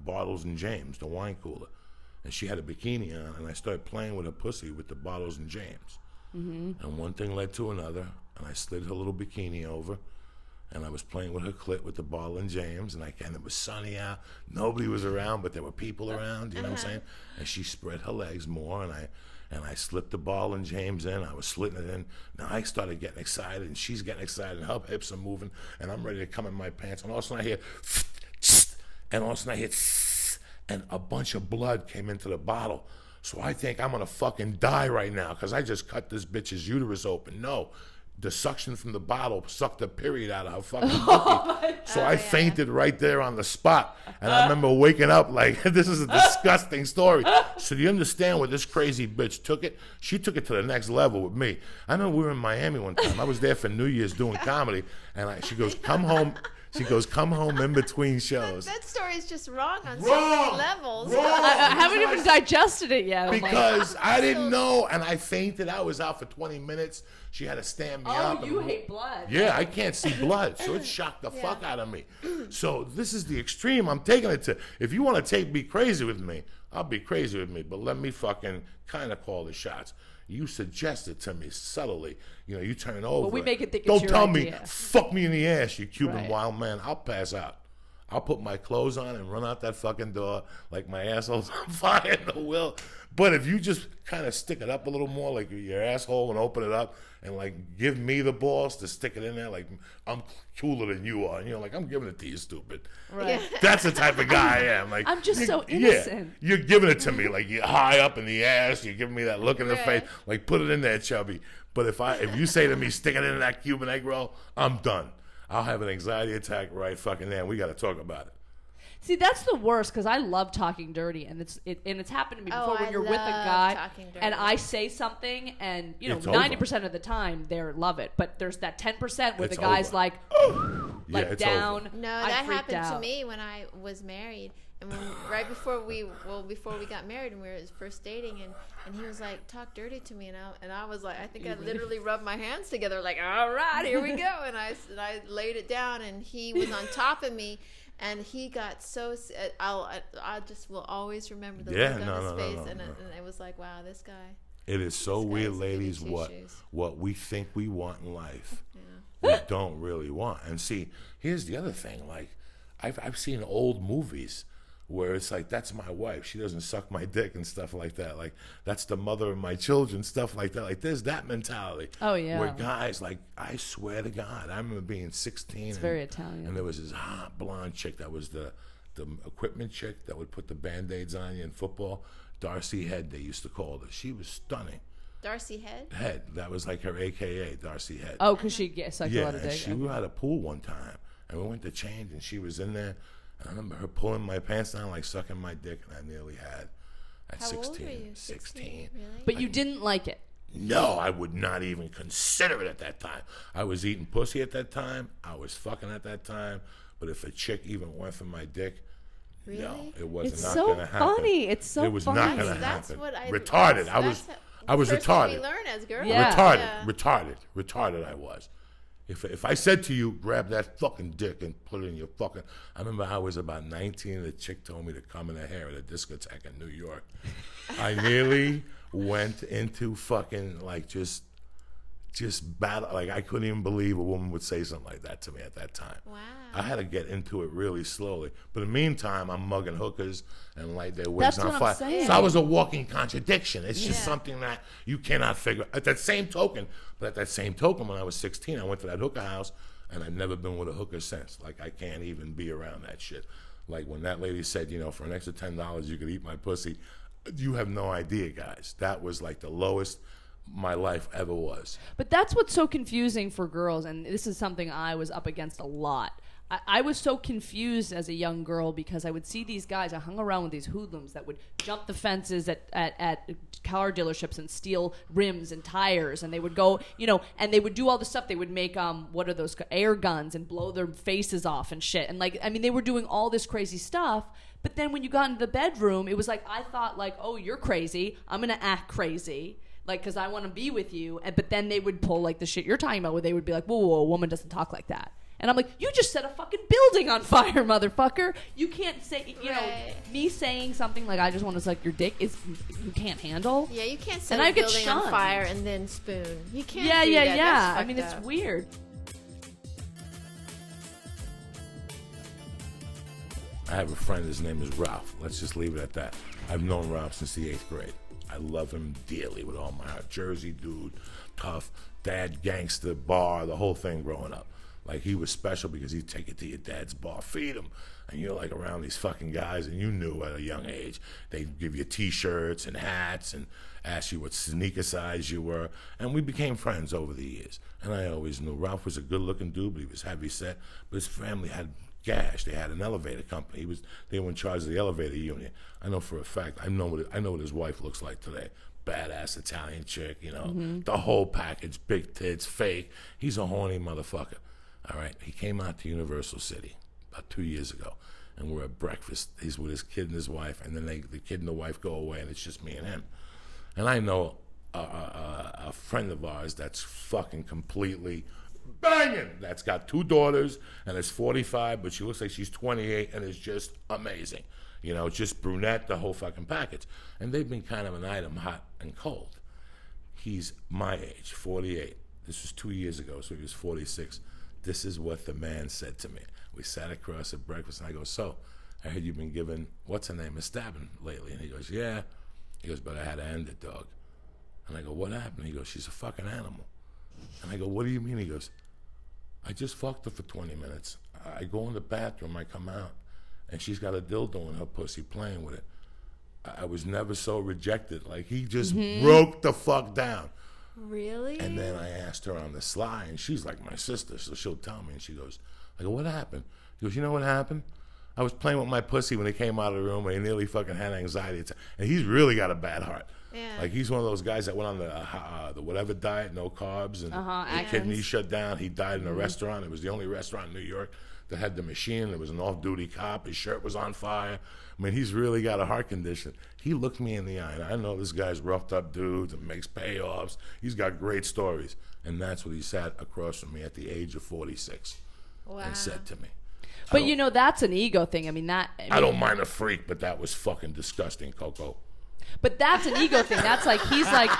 Bottles and James, the wine cooler. And she had a bikini on, and I started playing with her pussy with the Bottles and James. And one thing led to another, and I slid her little bikini over, and I was playing with her clit with the Bottle and James, and it was sunny out. Nobody was around, but there were people around, you know what I'm saying? And she spread her legs more, and I slipped the Bottle and James in. I was slitting it in. Now I started getting excited, and she's getting excited, and her hips are moving, and I'm ready to come in my pants. And all of a sudden I hear, and all of a sudden I hear, and a bunch of blood came into the bottle. So I think I'm gonna fucking die right now because I just cut this bitch's uterus open. No, the suction from the bottle sucked the period out of her fucking cookie. So I fainted right there on the spot. And I remember waking up like, this is a disgusting story. So do you understand where this crazy bitch took it? She took it to the next level with me. I know we were in Miami one time. I was there for New Year's doing comedy. And she goes, come home. She goes, come home in between shows. That story is just wrong on so many levels. I haven't even digested it yet. Because I didn't know, and I fainted. I was out for 20 minutes. She had to stand me up. Oh, you hate blood. Yeah, I can't see blood, so it shocked the fuck out of me. So this is the extreme I'm taking it to. If you want to be crazy with me, I'll be crazy with me, but let me fucking kind of call the shots. You suggest it to me subtly. You turn over. But we make it think Don't it's your tell idea. me, fuck me in the ass, you Cuban Right. wild man. I'll pass out. I'll put my clothes on and run out that fucking door like my asshole's on fire in the will. But if you just kind of stick it up a little more, like your asshole, and open it up and like give me the balls to stick it in there, like I'm cooler than you are. And you're like, I'm giving it to you, stupid. Right. That's the type of guy I am. Like I'm just so innocent. Yeah, you're giving it to me like you're high up in the ass. You're giving me that look in the face, like put it in there, chubby. But if you say to me, stick it in that Cuban egg roll, I'm done. I'll have an anxiety attack right fucking there. We got to talk about it. See, that's the worst because I love talking dirty, and it's happened to me before when you're with a guy and I say something, and 90% of the time they love it, but there's that 10% where the guy's like down. Over. No, that happened to me when I was married, and right before we got married and we were first dating, and he was like, talk dirty to me, and I was like, I think I literally rubbed my hands together like, all right, here we go, and I laid it down, and he was on top of me. And he got so. I just will always remember the look on his face, and it was like, wow, this guy. It is so weird, ladies, what we think we want in life, we don't really want. And see, here's the other thing. Like, I've seen old movies where it's like, that's my wife. She doesn't suck my dick and stuff like that. Like, that's the mother of my children, stuff like that. Like, there's that mentality. Oh, yeah. Where guys, like, I swear to God, I remember being 16. It's very Italian. And there was this hot blonde chick that was the equipment chick that would put the Band-Aids on you in football. Darcy Head, they used to call her. She was stunning. Darcy Head? Head. That was like her AKA, Darcy Head. Oh, because she sucked a lot of dick. We were at a pool one time, and we went to change, and she was in there. And I remember her pulling my pants down, like sucking my dick, and I nearly had at How 16. old were you? 16. Really? But you didn't like it. No, I would not even consider it at that time. I was eating pussy at that time. I was fucking at that time. But if a chick even went for my dick, really? no, it was It's not so going to happen. funny. It's so It was funny. not going to That's happen. what I Retarded. I was first retarded. thing we learn as girls. Yeah. Retarded I was. If I said to you, grab that fucking dick and put it in your fucking... I remember I was about 19 and the chick told me to come in her hair at a discotheque in New York. I nearly went into fucking, like, just battle. Like, I couldn't even believe a woman would say something like that to me at that time. Wow. I had to get into it really slowly. But in the meantime, I'm mugging hookers and light their wigs That's on what fire. I'm saying. So I was a walking contradiction. It's just something that you cannot figure. At that same token, when I was 16, I went to that hooker house, and I've never been with a hooker since. Like, I can't even be around that shit. Like, when that lady said, for an extra $10, you could eat my pussy, you have no idea, guys. That was like the lowest my life ever was. But that's what's so confusing for girls, and this is something I was up against a lot. I was so confused as a young girl because I would see these guys. I hung around with these hoodlums that would jump the fences at car dealerships and steal rims and tires, and they would go, and they would do all this stuff. They would make what are those, air guns, and blow their faces off and shit. And they were doing all this crazy stuff. But then when you got into the bedroom, it was like I thought, like, oh, you're crazy. I'm gonna act crazy, like, because I want to be with you. But then they would pull like the shit you're talking about, where they would be like, whoa, a woman doesn't talk like that. And I'm like, you just set a fucking building on fire, motherfucker. You can't say, me saying something like, I just want to suck your dick is, you can't handle. Yeah, you can't set a building on fire and then spoon. You can't do that. Yeah. I mean, it's weird. I have a friend, his name is Ralph. Let's just leave it at that. I've known Ralph since the 8th grade. I love him dearly with all my heart. Jersey dude, tough, dad, gangster, bar, the whole thing growing up. Like, he was special because he'd take it to your dad's bar, feed him. And you're like around these fucking guys, and you knew at a young age. They'd give you T-shirts and hats and ask you what sneaker size you were. And we became friends over the years. And I always knew Ralph was a good-looking dude, but he was heavy set. But his family had cash. They had an elevator company. They were in charge of the elevator union. I know for a fact. I know what his wife looks like today. Badass Italian chick, the whole package, big tits, fake. He's a horny motherfucker. All right, he came out to Universal City about 2 years ago, and we're at breakfast. He's with his kid and his wife, and then the kid and the wife go away, and it's just me and him. And I know a friend of ours that's fucking completely banging. That's got 2 daughters, and is 45, but she looks like she's 28, and is just amazing. Just brunette, the whole fucking package. And they've been kind of an item, hot and cold. He's my age, 48. This was 2 years ago, so he was 46. This is what the man said to me. We sat across at breakfast, and I go, so, I heard you've been given, what's her name, a stabbing lately? And he goes, yeah. He goes, but I had to end it, dog. And I go, what happened? He goes, she's a fucking animal. And I go, what do you mean? He goes, I just fucked her for 20 minutes. I go in the bathroom, I come out, and she's got a dildo in her pussy playing with it. I was never so rejected. Like, he just broke the fuck down. Really? And then I asked her on the sly, and she's like my sister, so she'll tell me. And she goes, I go, what happened? He goes, you know what happened? I was playing with my pussy when he came out of the room, and he nearly fucking had anxiety attack. And he's really got a bad heart. Yeah. Like, he's one of those guys that went on the whatever diet, no carbs, and the kidneys shut down. He died in a restaurant. It was the only restaurant in New York that had the machine. There was an off-duty cop. His shirt was on fire. I mean, he's really got a heart condition. He looked me in the eye, and I know this guy's roughed up dudes and makes payoffs. He's got great stories. And that's what he sat across from me at the age of 46 and said to me. But, that's an ego thing. I don't mind a freak, but that was fucking disgusting, Coco. But that's an ego thing. That's like, he's like,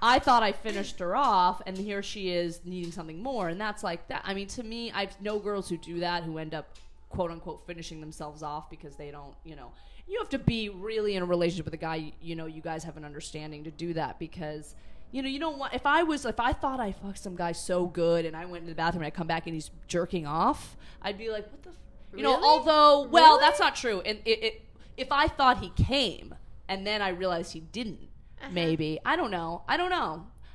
I thought I finished her off, and here she is needing something more. And that's like that. I mean, to me, I know girls who do that, who end up, quote unquote, finishing themselves off because they don't, you have to be really in a relationship with a guy, you guys have an understanding to do that, because, you don't want, if I thought I fucked some guy so good and I went into the bathroom and I come back and he's jerking off, I'd be like, what the, really? Although, well, that's not true. And if I thought he came, and then I realized he didn't, maybe. I don't know.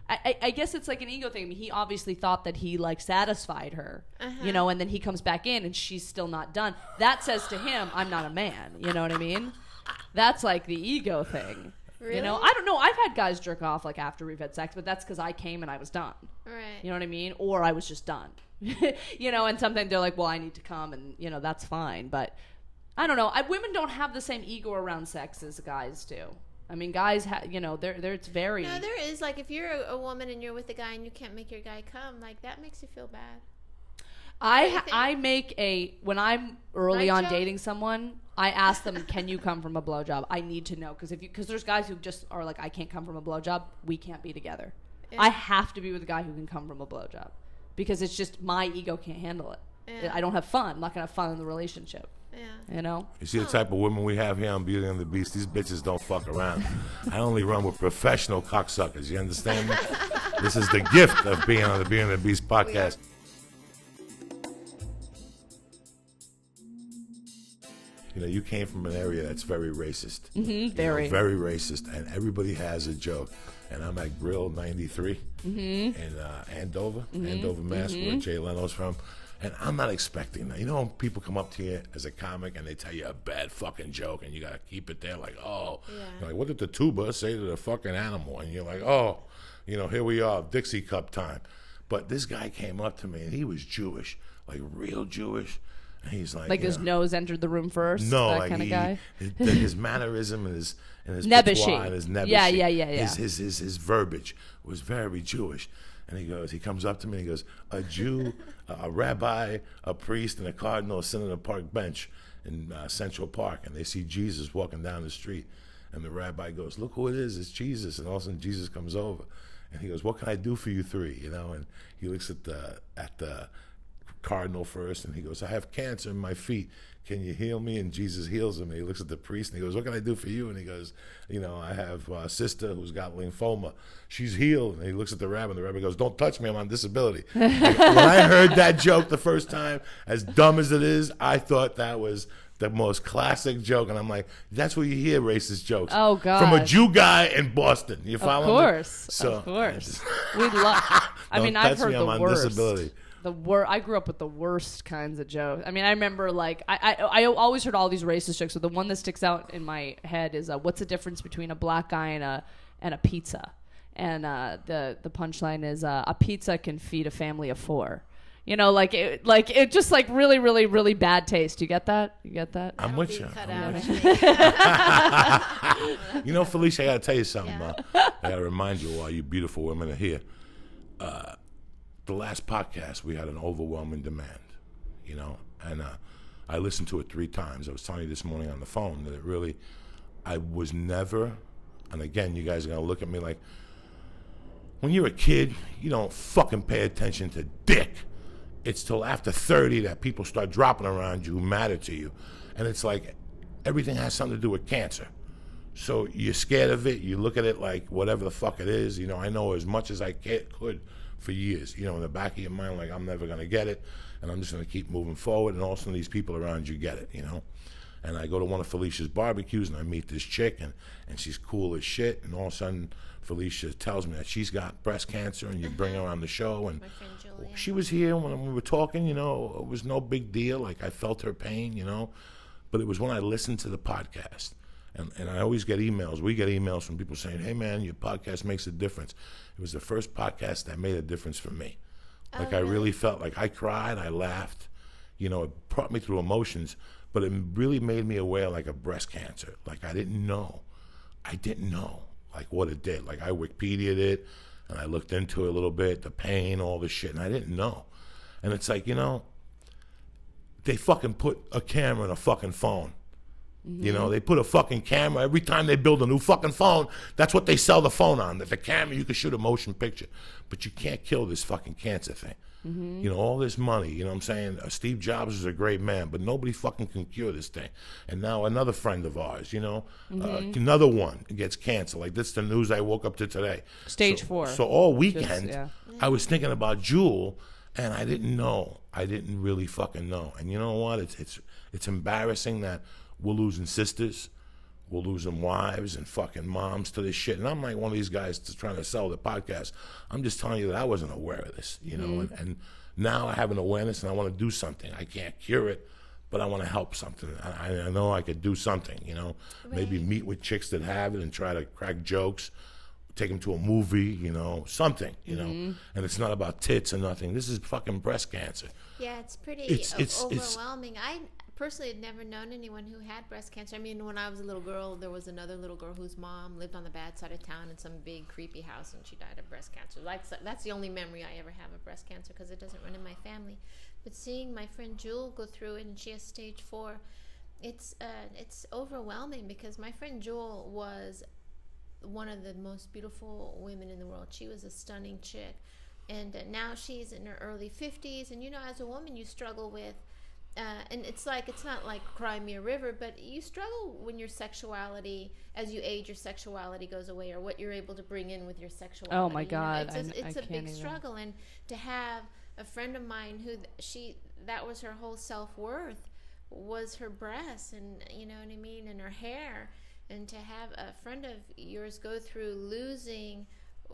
I guess it's like an ego thing. I mean, he obviously thought that he, like, satisfied her, and then he comes back in and she's still not done. That says to him, I'm not a man. You know what I mean? That's like the ego thing. Really? I don't know. I've had guys jerk off, like, after we've had sex, but that's because I came and I was done. Right. You know what I mean? Or I was just done. And sometimes they're like, well, I need to come, and, that's fine. But I don't know. Women don't have the same ego around sex as guys do. I mean, guys, it's very... No, there is. Like, if you're a woman and you're with a guy and you can't make your guy come, like, that makes you feel bad. When I'm early on dating someone, I ask them, can you come from a blowjob? I need to know. Because there's guys who just are like, I can't come from a blowjob. We can't be together. Yeah. I have to be with a guy who can come from a blowjob. Because it's just, my ego can't handle it. Yeah. I don't have fun. I'm not going to have fun in the relationship. Yeah. You see the type of women we have here on Beauty and the Beast? These bitches don't fuck around. I only run with professional cocksuckers. You understand me? This is the gift of being on the Beauty and the Beast podcast. You came from an area that's very racist. Very. Very racist. And everybody has a joke. And I'm at Grill 93 in Andover, Mass, where Jay Leno's from. And I'm not expecting that. You know, when people come up to you as a comic and they tell you a bad fucking joke and you got to keep it there like, oh. You're like, what did the tuba say to the fucking animal? And you're like, oh, you know, here we are, Dixie Cup time. But this guy came up to me and he was Jewish, like real Jewish. And he's like his nose entered the room first. No, that like kind of guy. His mannerism and his Nebbishy. patois and his nebbishy. Yeah. His verbiage was very Jewish. And he comes up to me and he goes, a Jew, a rabbi, a priest, and a cardinal sit on a park bench in Central Park, and they see Jesus walking down the street. And the rabbi goes, look who it is, it's Jesus. And all of a sudden Jesus comes over. And he goes, what can I do for you three? You know, and he looks at the cardinal first, and he goes, I have cancer in my feet. Can you heal me? And Jesus heals him. And he looks at the priest, and he goes, what can I do for you? And he goes, you know, I have a sister who's got lymphoma. She's healed. And he looks at the rabbi, and the rabbi goes, don't touch me, I'm on disability. Like, when I heard that joke the first time, as dumb as it is, I thought that was the most classic joke. And I'm like, that's where you hear racist jokes. Oh, God. From a Jew guy in Boston. You follow me? Of course. We love. I mean, I've heard the worst. Disability. I grew up with the worst kinds of jokes. I mean, I remember like I always heard all these racist jokes, but the one that sticks out in my head is what's the difference between a black guy and a pizza? And the punchline is a pizza can feed a family of 4. You know, like it just like really, really, really bad taste. You get that? I'm with you. You know, Felicia, I got to tell you something. I got to remind you while you beautiful women are here. The last podcast, we had an overwhelming demand, you know, and I listened to it 3 times. I was telling you this morning on the phone that it really, I was never, and again, you guys are going to look at me like, when you're a kid, you don't fucking pay attention to dick. It's till after 30 that people start dropping around you who matter to you. And it's like everything has something to do with cancer. So you're scared of it. You look at it like whatever the fuck it is. You know, I know as much as I could for years. You know, in the back of your mind, like, I'm never going to get it. And I'm just going to keep moving forward. And all of a sudden these people around you get it, you know. And I go to one of Felicia's barbecues and I meet this chick and she's cool as shit. And all of a sudden Felicia tells me that she's got breast cancer and you bring her on the show. And my friend Julia. She was here when we were talking, you know. It was no big deal. Like, I felt her pain, you know. But it was when I listened to the podcast. And I always get emails. We get emails from people saying, hey, man, your podcast makes a difference. It was the first podcast that made a difference for me. Like, I really felt like I cried, I laughed. You know, it brought me through emotions. But it really made me aware, like, of breast cancer. Like, I didn't know, like, what it did. Like, I Wikipedia'd it, and I looked into it a little bit, the pain, all this shit, and I didn't know. And it's like, you know, they fucking put a camera in a fucking phone. You know, they put a fucking camera. Every time they build a new fucking phone, that's what they sell the phone on. That the camera, you can shoot a motion picture. But you can't kill this fucking cancer thing. You know, all this money, you know what I'm saying? Steve Jobs is a great man, but nobody fucking can cure this thing. And now another friend of ours, you know, another one gets cancer. Like, that's the news I woke up to today. Stage 4. So all weekend, I was thinking about Jewel, and I didn't know. I didn't really fucking know. And you know what? It's embarrassing that we're losing sisters, we're losing wives and fucking moms to this shit. And I'm like one of these guys that's trying to sell the podcast. I'm just telling you that I wasn't aware of this, you know. And now I have an awareness and I want to do something. I can't cure it, but I want to help something. I know I could do something, you know. Maybe meet with chicks that have it and try to crack jokes, take them to a movie, you know, something, you know. And it's not about tits or nothing. This is fucking breast cancer. Yeah, it's pretty overwhelming. I personally had never known anyone who had breast cancer. I mean, when I was a little girl, there was another little girl whose mom lived on the bad side of town in some big creepy house, and she died of breast cancer. Like, that's the only memory I ever have of breast cancer, because it doesn't run in my family. But seeing my friend Jewel go through it, and she has stage 4, it's overwhelming, because my friend Jewel was one of the most beautiful women in the world. She was a stunning chick, and now she's in her early 50s. And you know, as a woman, you struggle with and it's not like Cry Me a River, but you struggle when your sexuality, as you age, your sexuality goes away, or what you're able to bring in with your sexuality. Oh my God, it's a big struggle. And to have a friend of mine who that was her whole self-worth, was her breasts, and you know what I mean, and her hair. And to have a friend of yours go through losing,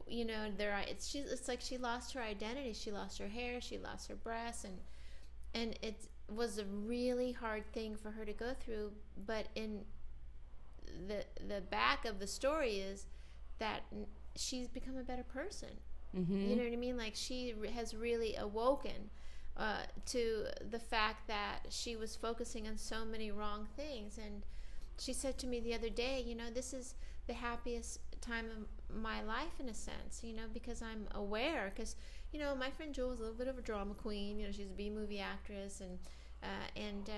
you know, it's like she lost her identity. She lost her hair, she lost her breasts, and and it was a really hard thing for her to go through. But in the back of the story is that she's become a better person. Mm-hmm. You know what I mean? Like, she has really awoken to the fact that she was focusing on so many wrong things. And she said to me the other day, this is the happiest time of my life, in a sense, because I'm aware. Because, my friend Jewel is a little bit of a drama queen. She's a B-movie actress, and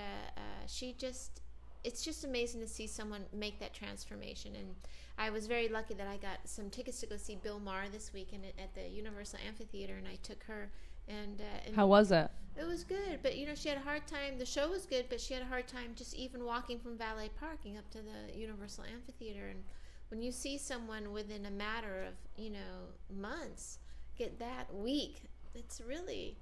she just, it's just amazing to see someone make that transformation. And I was very lucky that I got some tickets to go see Bill Maher this weekend at the Universal Amphitheater, and I took her. And how was it? It was good, but she had a hard time. The show was good, but she had a hard time just even walking from valet parking up to the Universal Amphitheater. And when you see someone within a matter of months get that weak, it's really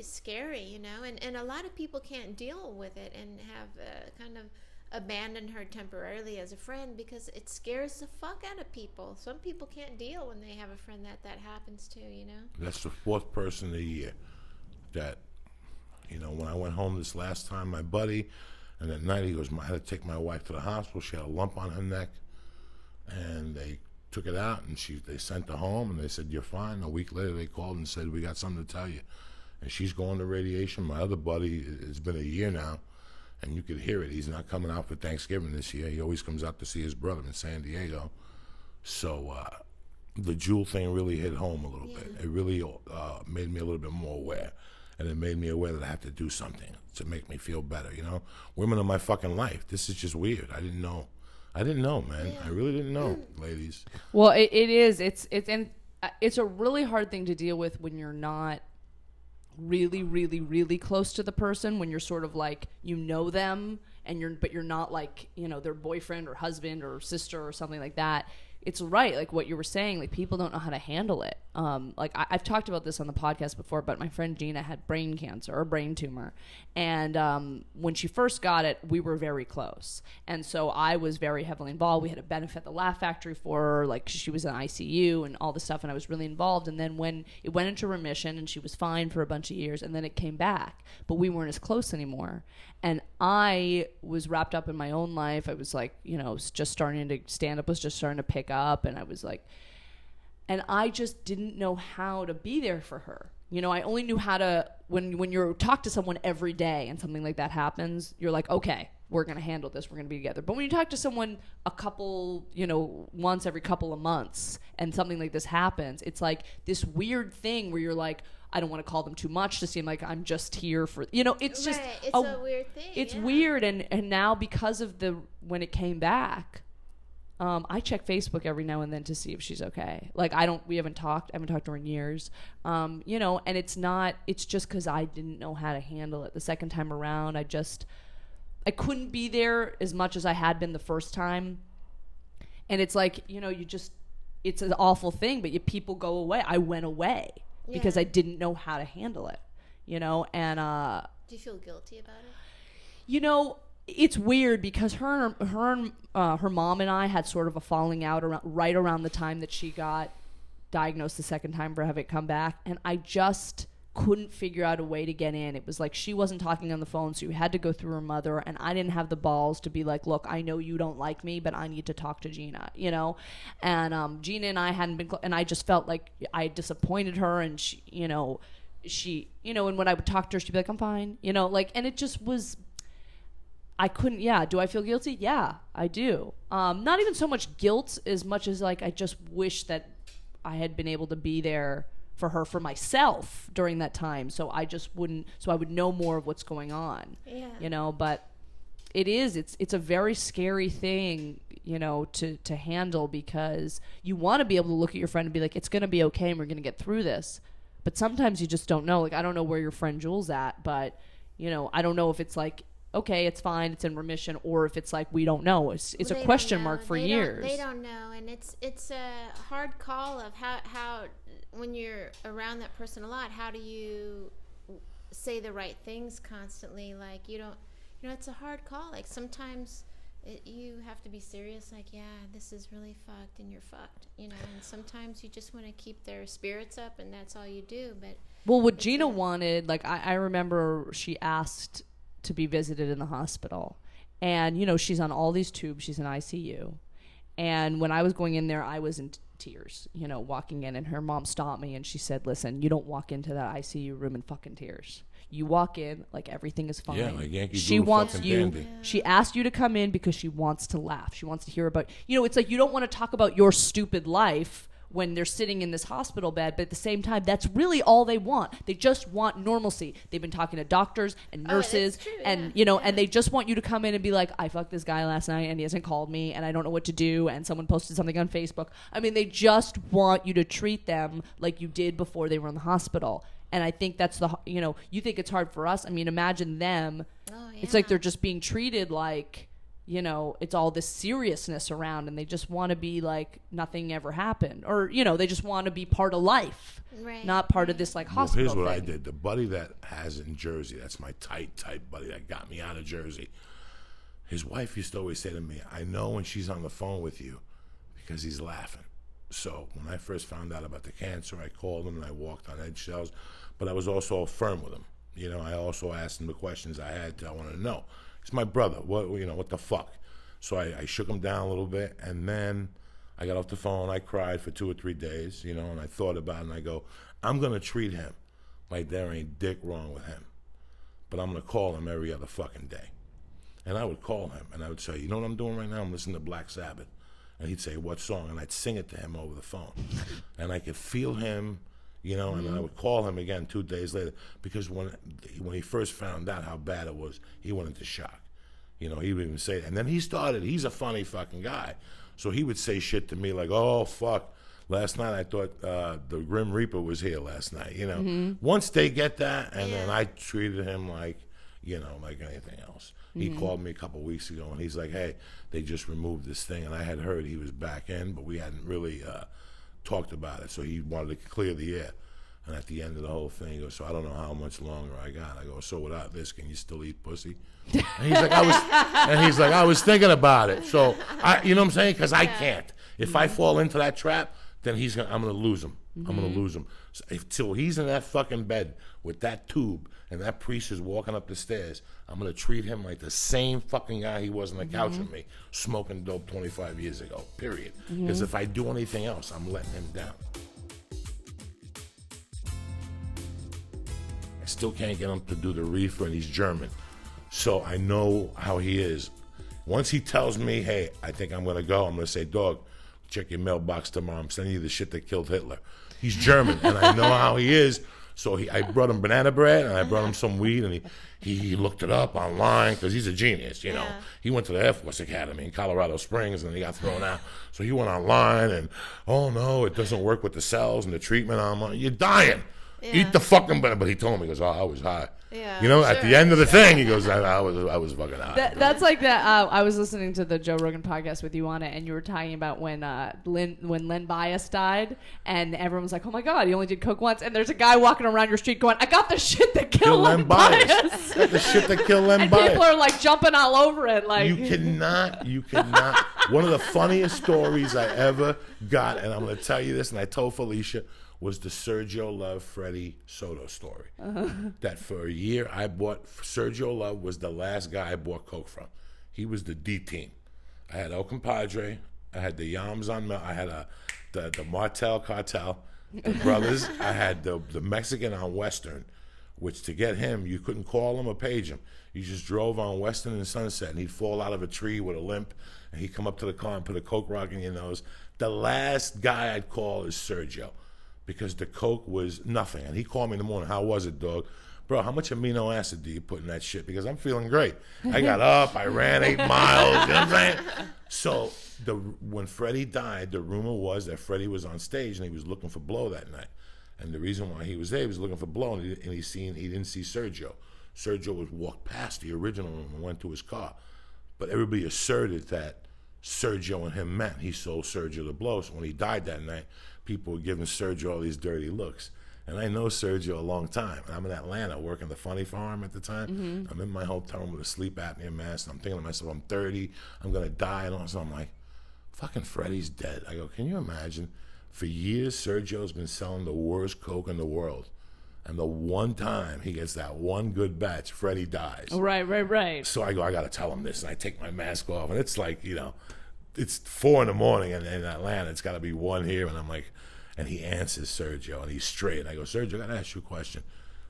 scary, and a lot of people can't deal with it and have kind of abandoned her temporarily as a friend because it scares the fuck out of people. Some people can't deal when they have a friend that happens to. That's the fourth person of the year that, when I went home this last time, my buddy, and at night he goes, I had to take my wife to the hospital. She had a lump on her neck, and they took it out, and they sent her home, and they said, you're fine. A week later they called and said, we got something to tell you. And she's going to radiation. My other buddy, it's been a year now, and you could hear it. He's not coming out for Thanksgiving this year. He always comes out to see his brother in San Diego. So the Jewel thing really hit home a little bit. It really made me a little bit more aware. And it made me aware that I have to do something to make me feel better, Women are my fucking life. This is just weird. I didn't know, man. Yeah. I really didn't know, ladies. Well, it is. It's a really hard thing to deal with when you're not really, really, really close to the person, when you're sort of like, them, but you're not like, their boyfriend or husband or sister or something like that. It's right, like what you were saying, like people don't know how to handle it. Like I've talked about this on the podcast before, but my friend Gina had brain cancer or brain tumor, and when she first got it, we were very close, and so I was very heavily involved. We had to benefit the Laugh Factory for her, like she was in ICU and all this stuff, and I was really involved. And then when it went into remission and she was fine for a bunch of years, and then it came back, but we weren't as close anymore. And I was wrapped up in my own life. I was like, just starting to stand up, was just starting to pick up, and I was like, and I just didn't know how to be there for her. I only knew how to, when you talk to someone every day and something like that happens, you're like, okay, we're going to handle this. We're going to be together. But when you talk to someone a couple, once every couple of months and something like this happens, it's like this weird thing where you're like, I don't want to call them too much to seem like I'm just here for, it's just right. It's a weird thing. It's weird. And now because of when it came back, I check Facebook every now and then to see if she's okay. Like I haven't talked to her in years. And it's just because I didn't know how to handle it the second time around. I couldn't be there as much as I had been the first time. And it's like, it's an awful thing, but people go away. I went away because I didn't know how to handle it, and do you feel guilty about it? It's weird because her mom and I had sort of a falling out right around the time that she got diagnosed the second time for having it come back, and I just couldn't figure out a way to get in. It was like she wasn't talking on the phone, so you had to go through her mother, and I didn't have the balls to be like, look, I know you don't like me, but I need to talk to Gina, and Gina and I hadn't been and I just felt like I disappointed her, and she and when I would talk to her, she'd be like, I'm fine, and it just was, I couldn't, do I feel guilty? Yeah, I do. Not even so much guilt as much as like I just wish that I had been able to be there for her, for myself during that time, so I would know more of what's going on. But it's a very scary thing, to handle, because you want to be able to look at your friend and be like, it's going to be okay and we're going to get through this, but sometimes you just don't know. Like I don't know where your friend Jules at, but I don't know if it's like, okay, it's fine, it's in remission, or if it's like, we don't know. It's a question mark for years. They don't know, and it's a hard call of how when you're around that person a lot, how do you say the right things constantly? Like it's a hard call. Like sometimes you have to be serious, like, this is really fucked and you're fucked, and sometimes you just want to keep their spirits up and that's all you do. But Well, what Gina wanted, like I remember she asked to be visited in the hospital. And, you know, she's on all these tubes. She's in ICU. And when I was going in there, I was in tears, you know, walking in. And her mom stopped me and she said, listen, you don't walk into that ICU room in fucking tears. You walk in like everything is fine. Yeah, like Yankee she Doodle wants fucking you. dandy. She asked you to come in because she wants to laugh. She wants to hear about, you know, it's like you don't want to talk about your stupid life when they're sitting in this hospital bed, but at the same time, that's really all they want. They just want normalcy. They've been talking to doctors and nurses, true, and you know, and they just want you to come in and be like, I fucked this guy last night, and he hasn't called me, and I don't know what to do, and someone posted something on Facebook. I mean, they just want you to treat them like you did before they were in the hospital. And I think that's the, you know, you think it's hard for us. I mean, imagine them. Oh, yeah. It's like they're just being treated like, you know, it's all this seriousness around, and they just want to be like nothing ever happened, or you know, they just want to be part of life, Right, not part of this like Well, hospital. here's what I thing. did. The buddy that has in Jersey, that's my tight buddy that got me out of Jersey. His wife used to always say to me, I know when she's on the phone with you because he's laughing. So when I first found out about the cancer, I called him and I walked on eggshells, but I was also firm with him. You know, I also asked him the questions I had I wanted to know. He's my brother. What the fuck? So I shook him down a little bit, and then I got off the phone. I cried for 2 or 3 days, you know, and I thought about it, and I go, I'm going to treat him like there ain't dick wrong with him. But I'm going to call him every other fucking day. And I would call him, and I would say, you know what I'm doing right now? I'm listening to Black Sabbath. And he'd say, what song? And I'd sing it to him over the phone. And I could feel him, you know, and I would call him again 2 days later. Because when he first found out how bad it was, he went into shock. You know, he would even say, and then he's a funny fucking guy. So he would say shit to me like, oh, fuck. Last night I thought the Grim Reaper was here last night, you know. Once they get that, and then I treated him like, you know, like anything else. He called me a couple weeks ago, and he's like, hey, they just removed this thing. And I had heard he was back in, but we hadn't really talked about it. So he wanted to clear the air. And at the end of the whole thing, he goes, so I don't know how much longer I got. I go, so without this, can you still eat pussy? And he's like, I was thinking about it. So, you know what I'm saying? Because I can't. If I fall into that trap, then I'm going to lose him. I'm going to lose him. So till he's in that fucking bed with that tube and that priest is walking up the stairs, I'm going to treat him like the same fucking guy he was on the couch with me, smoking dope 25 years ago, period. Because if I do anything else, I'm letting him down. I still can't get him to do the reefer, and he's German. So I know how he is. Once he tells me, hey, I think I'm going to go, I'm going to say, dog, check your mailbox tomorrow. I'm sending you the shit that killed Hitler. He's German, and I know how he is. So I brought him banana bread, and I brought him some weed, and he looked it up online because he's a genius, you know. Yeah. He went to the Air Force Academy in Colorado Springs, and he got thrown out. So he went online, and, oh, no, it doesn't work with the cells and the treatment. I'm like, you're dying. Yeah. Eat the fucking banana. But he told me, he goes, oh, I was high. Yeah, you know, at sure, the end of the thing, he goes, I was fucking high. That's like that. I was listening to the Joe Rogan podcast with you on it, and you were talking about when Len Bias died, and everyone was like, "Oh my God, he only did coke once." And there's a guy walking around your street going, "I got the shit that killed Len Bias." Got the shit that killed Len and Bias. people are like jumping all over it. Like You cannot. One of the funniest stories I ever got, and I'm going to tell you this, and I told Felicia, was the Sergio Love Freddie Soto story. That for a year Sergio Love was the last guy I bought coke from. He was the D team. I had El Compadre, I had the Yams on Mel, I had the Martel Cartel, the brothers, I had the Mexican on Western, which to get him, you couldn't call him or page him. You just drove on Western and Sunset, and he'd fall out of a tree with a limp, and he'd come up to the car and put a coke rock in your nose. The last guy I'd call is Sergio, because the coke was nothing. And he called me in the morning, how was it, dog? Bro, how much amino acid do you put in that shit? Because I'm feeling great. I got up, I ran 8 miles, you know what I'm saying? So when Freddie died, the rumor was that Freddie was on stage and he was looking for Blow that night. And the reason why he was there, he was looking for Blow, and he didn't see Sergio. Sergio was walked past the original room and went to his car. But everybody asserted that Sergio and him met. He sold Sergio the Blow. So when he died that night, people were giving Sergio all these dirty looks. And I know Sergio a long time. And I'm in Atlanta working the Funny Farm at the time. I'm in my hotel room with a sleep apnea mask. I'm thinking to myself, I'm 30, I'm going to die. And all so I'm like, fucking Freddie's dead. I go, can you imagine? For years, Sergio's been selling the worst coke in the world. And the one time he gets that one good batch, Freddie dies. Right. So I go, I got to tell him this. And I take my mask off. And it's like, it's 4 in Atlanta. It's got to be 1 here. And I'm like, and he answers Sergio. And he's straight. And I go, Sergio, I got to ask you a question.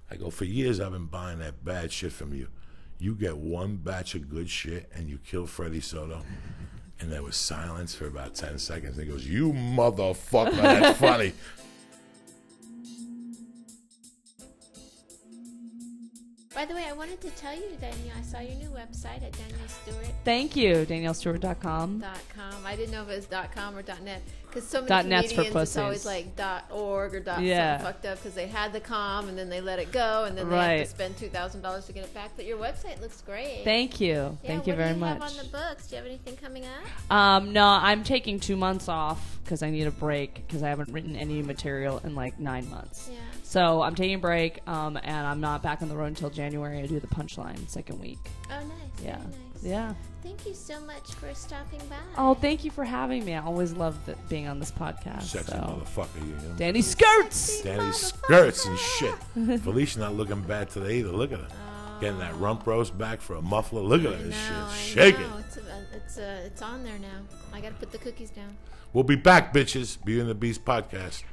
I go, for years I've been buying that bad shit from you. You get one batch of good shit and you kill Freddie Soto. And there was silence for about 10 seconds. And he goes, you motherfucker, that's funny. By the way, I wanted to tell you, Danielle, I saw your new website at Danielle Stewart. Thank you, DanielleStewart.com. .com. I didn't know if it was .com or .net. Because so many .net's comedians, for it's always pussies. like .org or something fucked up because they had the com and then they let it go and then they have to spend $2,000 to get it back. But your website looks great. Thank you. Thank you very much. What do you have on the books? Do you have anything coming up? No, I'm taking 2 months off because I need a break because I haven't written any material in like 9 months. Yeah. So I'm taking a break, and I'm not back on the road until January. I do the Punchline second week. Oh, nice. Yeah. Very nice. Yeah. Thank you so much for stopping by. Oh, thank you for having me. I always loved being on this podcast. Sexy so. motherfucker. You know? Danny Skirts! Danny Skirts and shit. Felicia not looking bad today either. Look at her. Getting that rump roast back for a muffler. Look at this shit. Shake it. It's on there now. I got to put the cookies down. We'll be back, bitches. Beauty and the Beast podcast.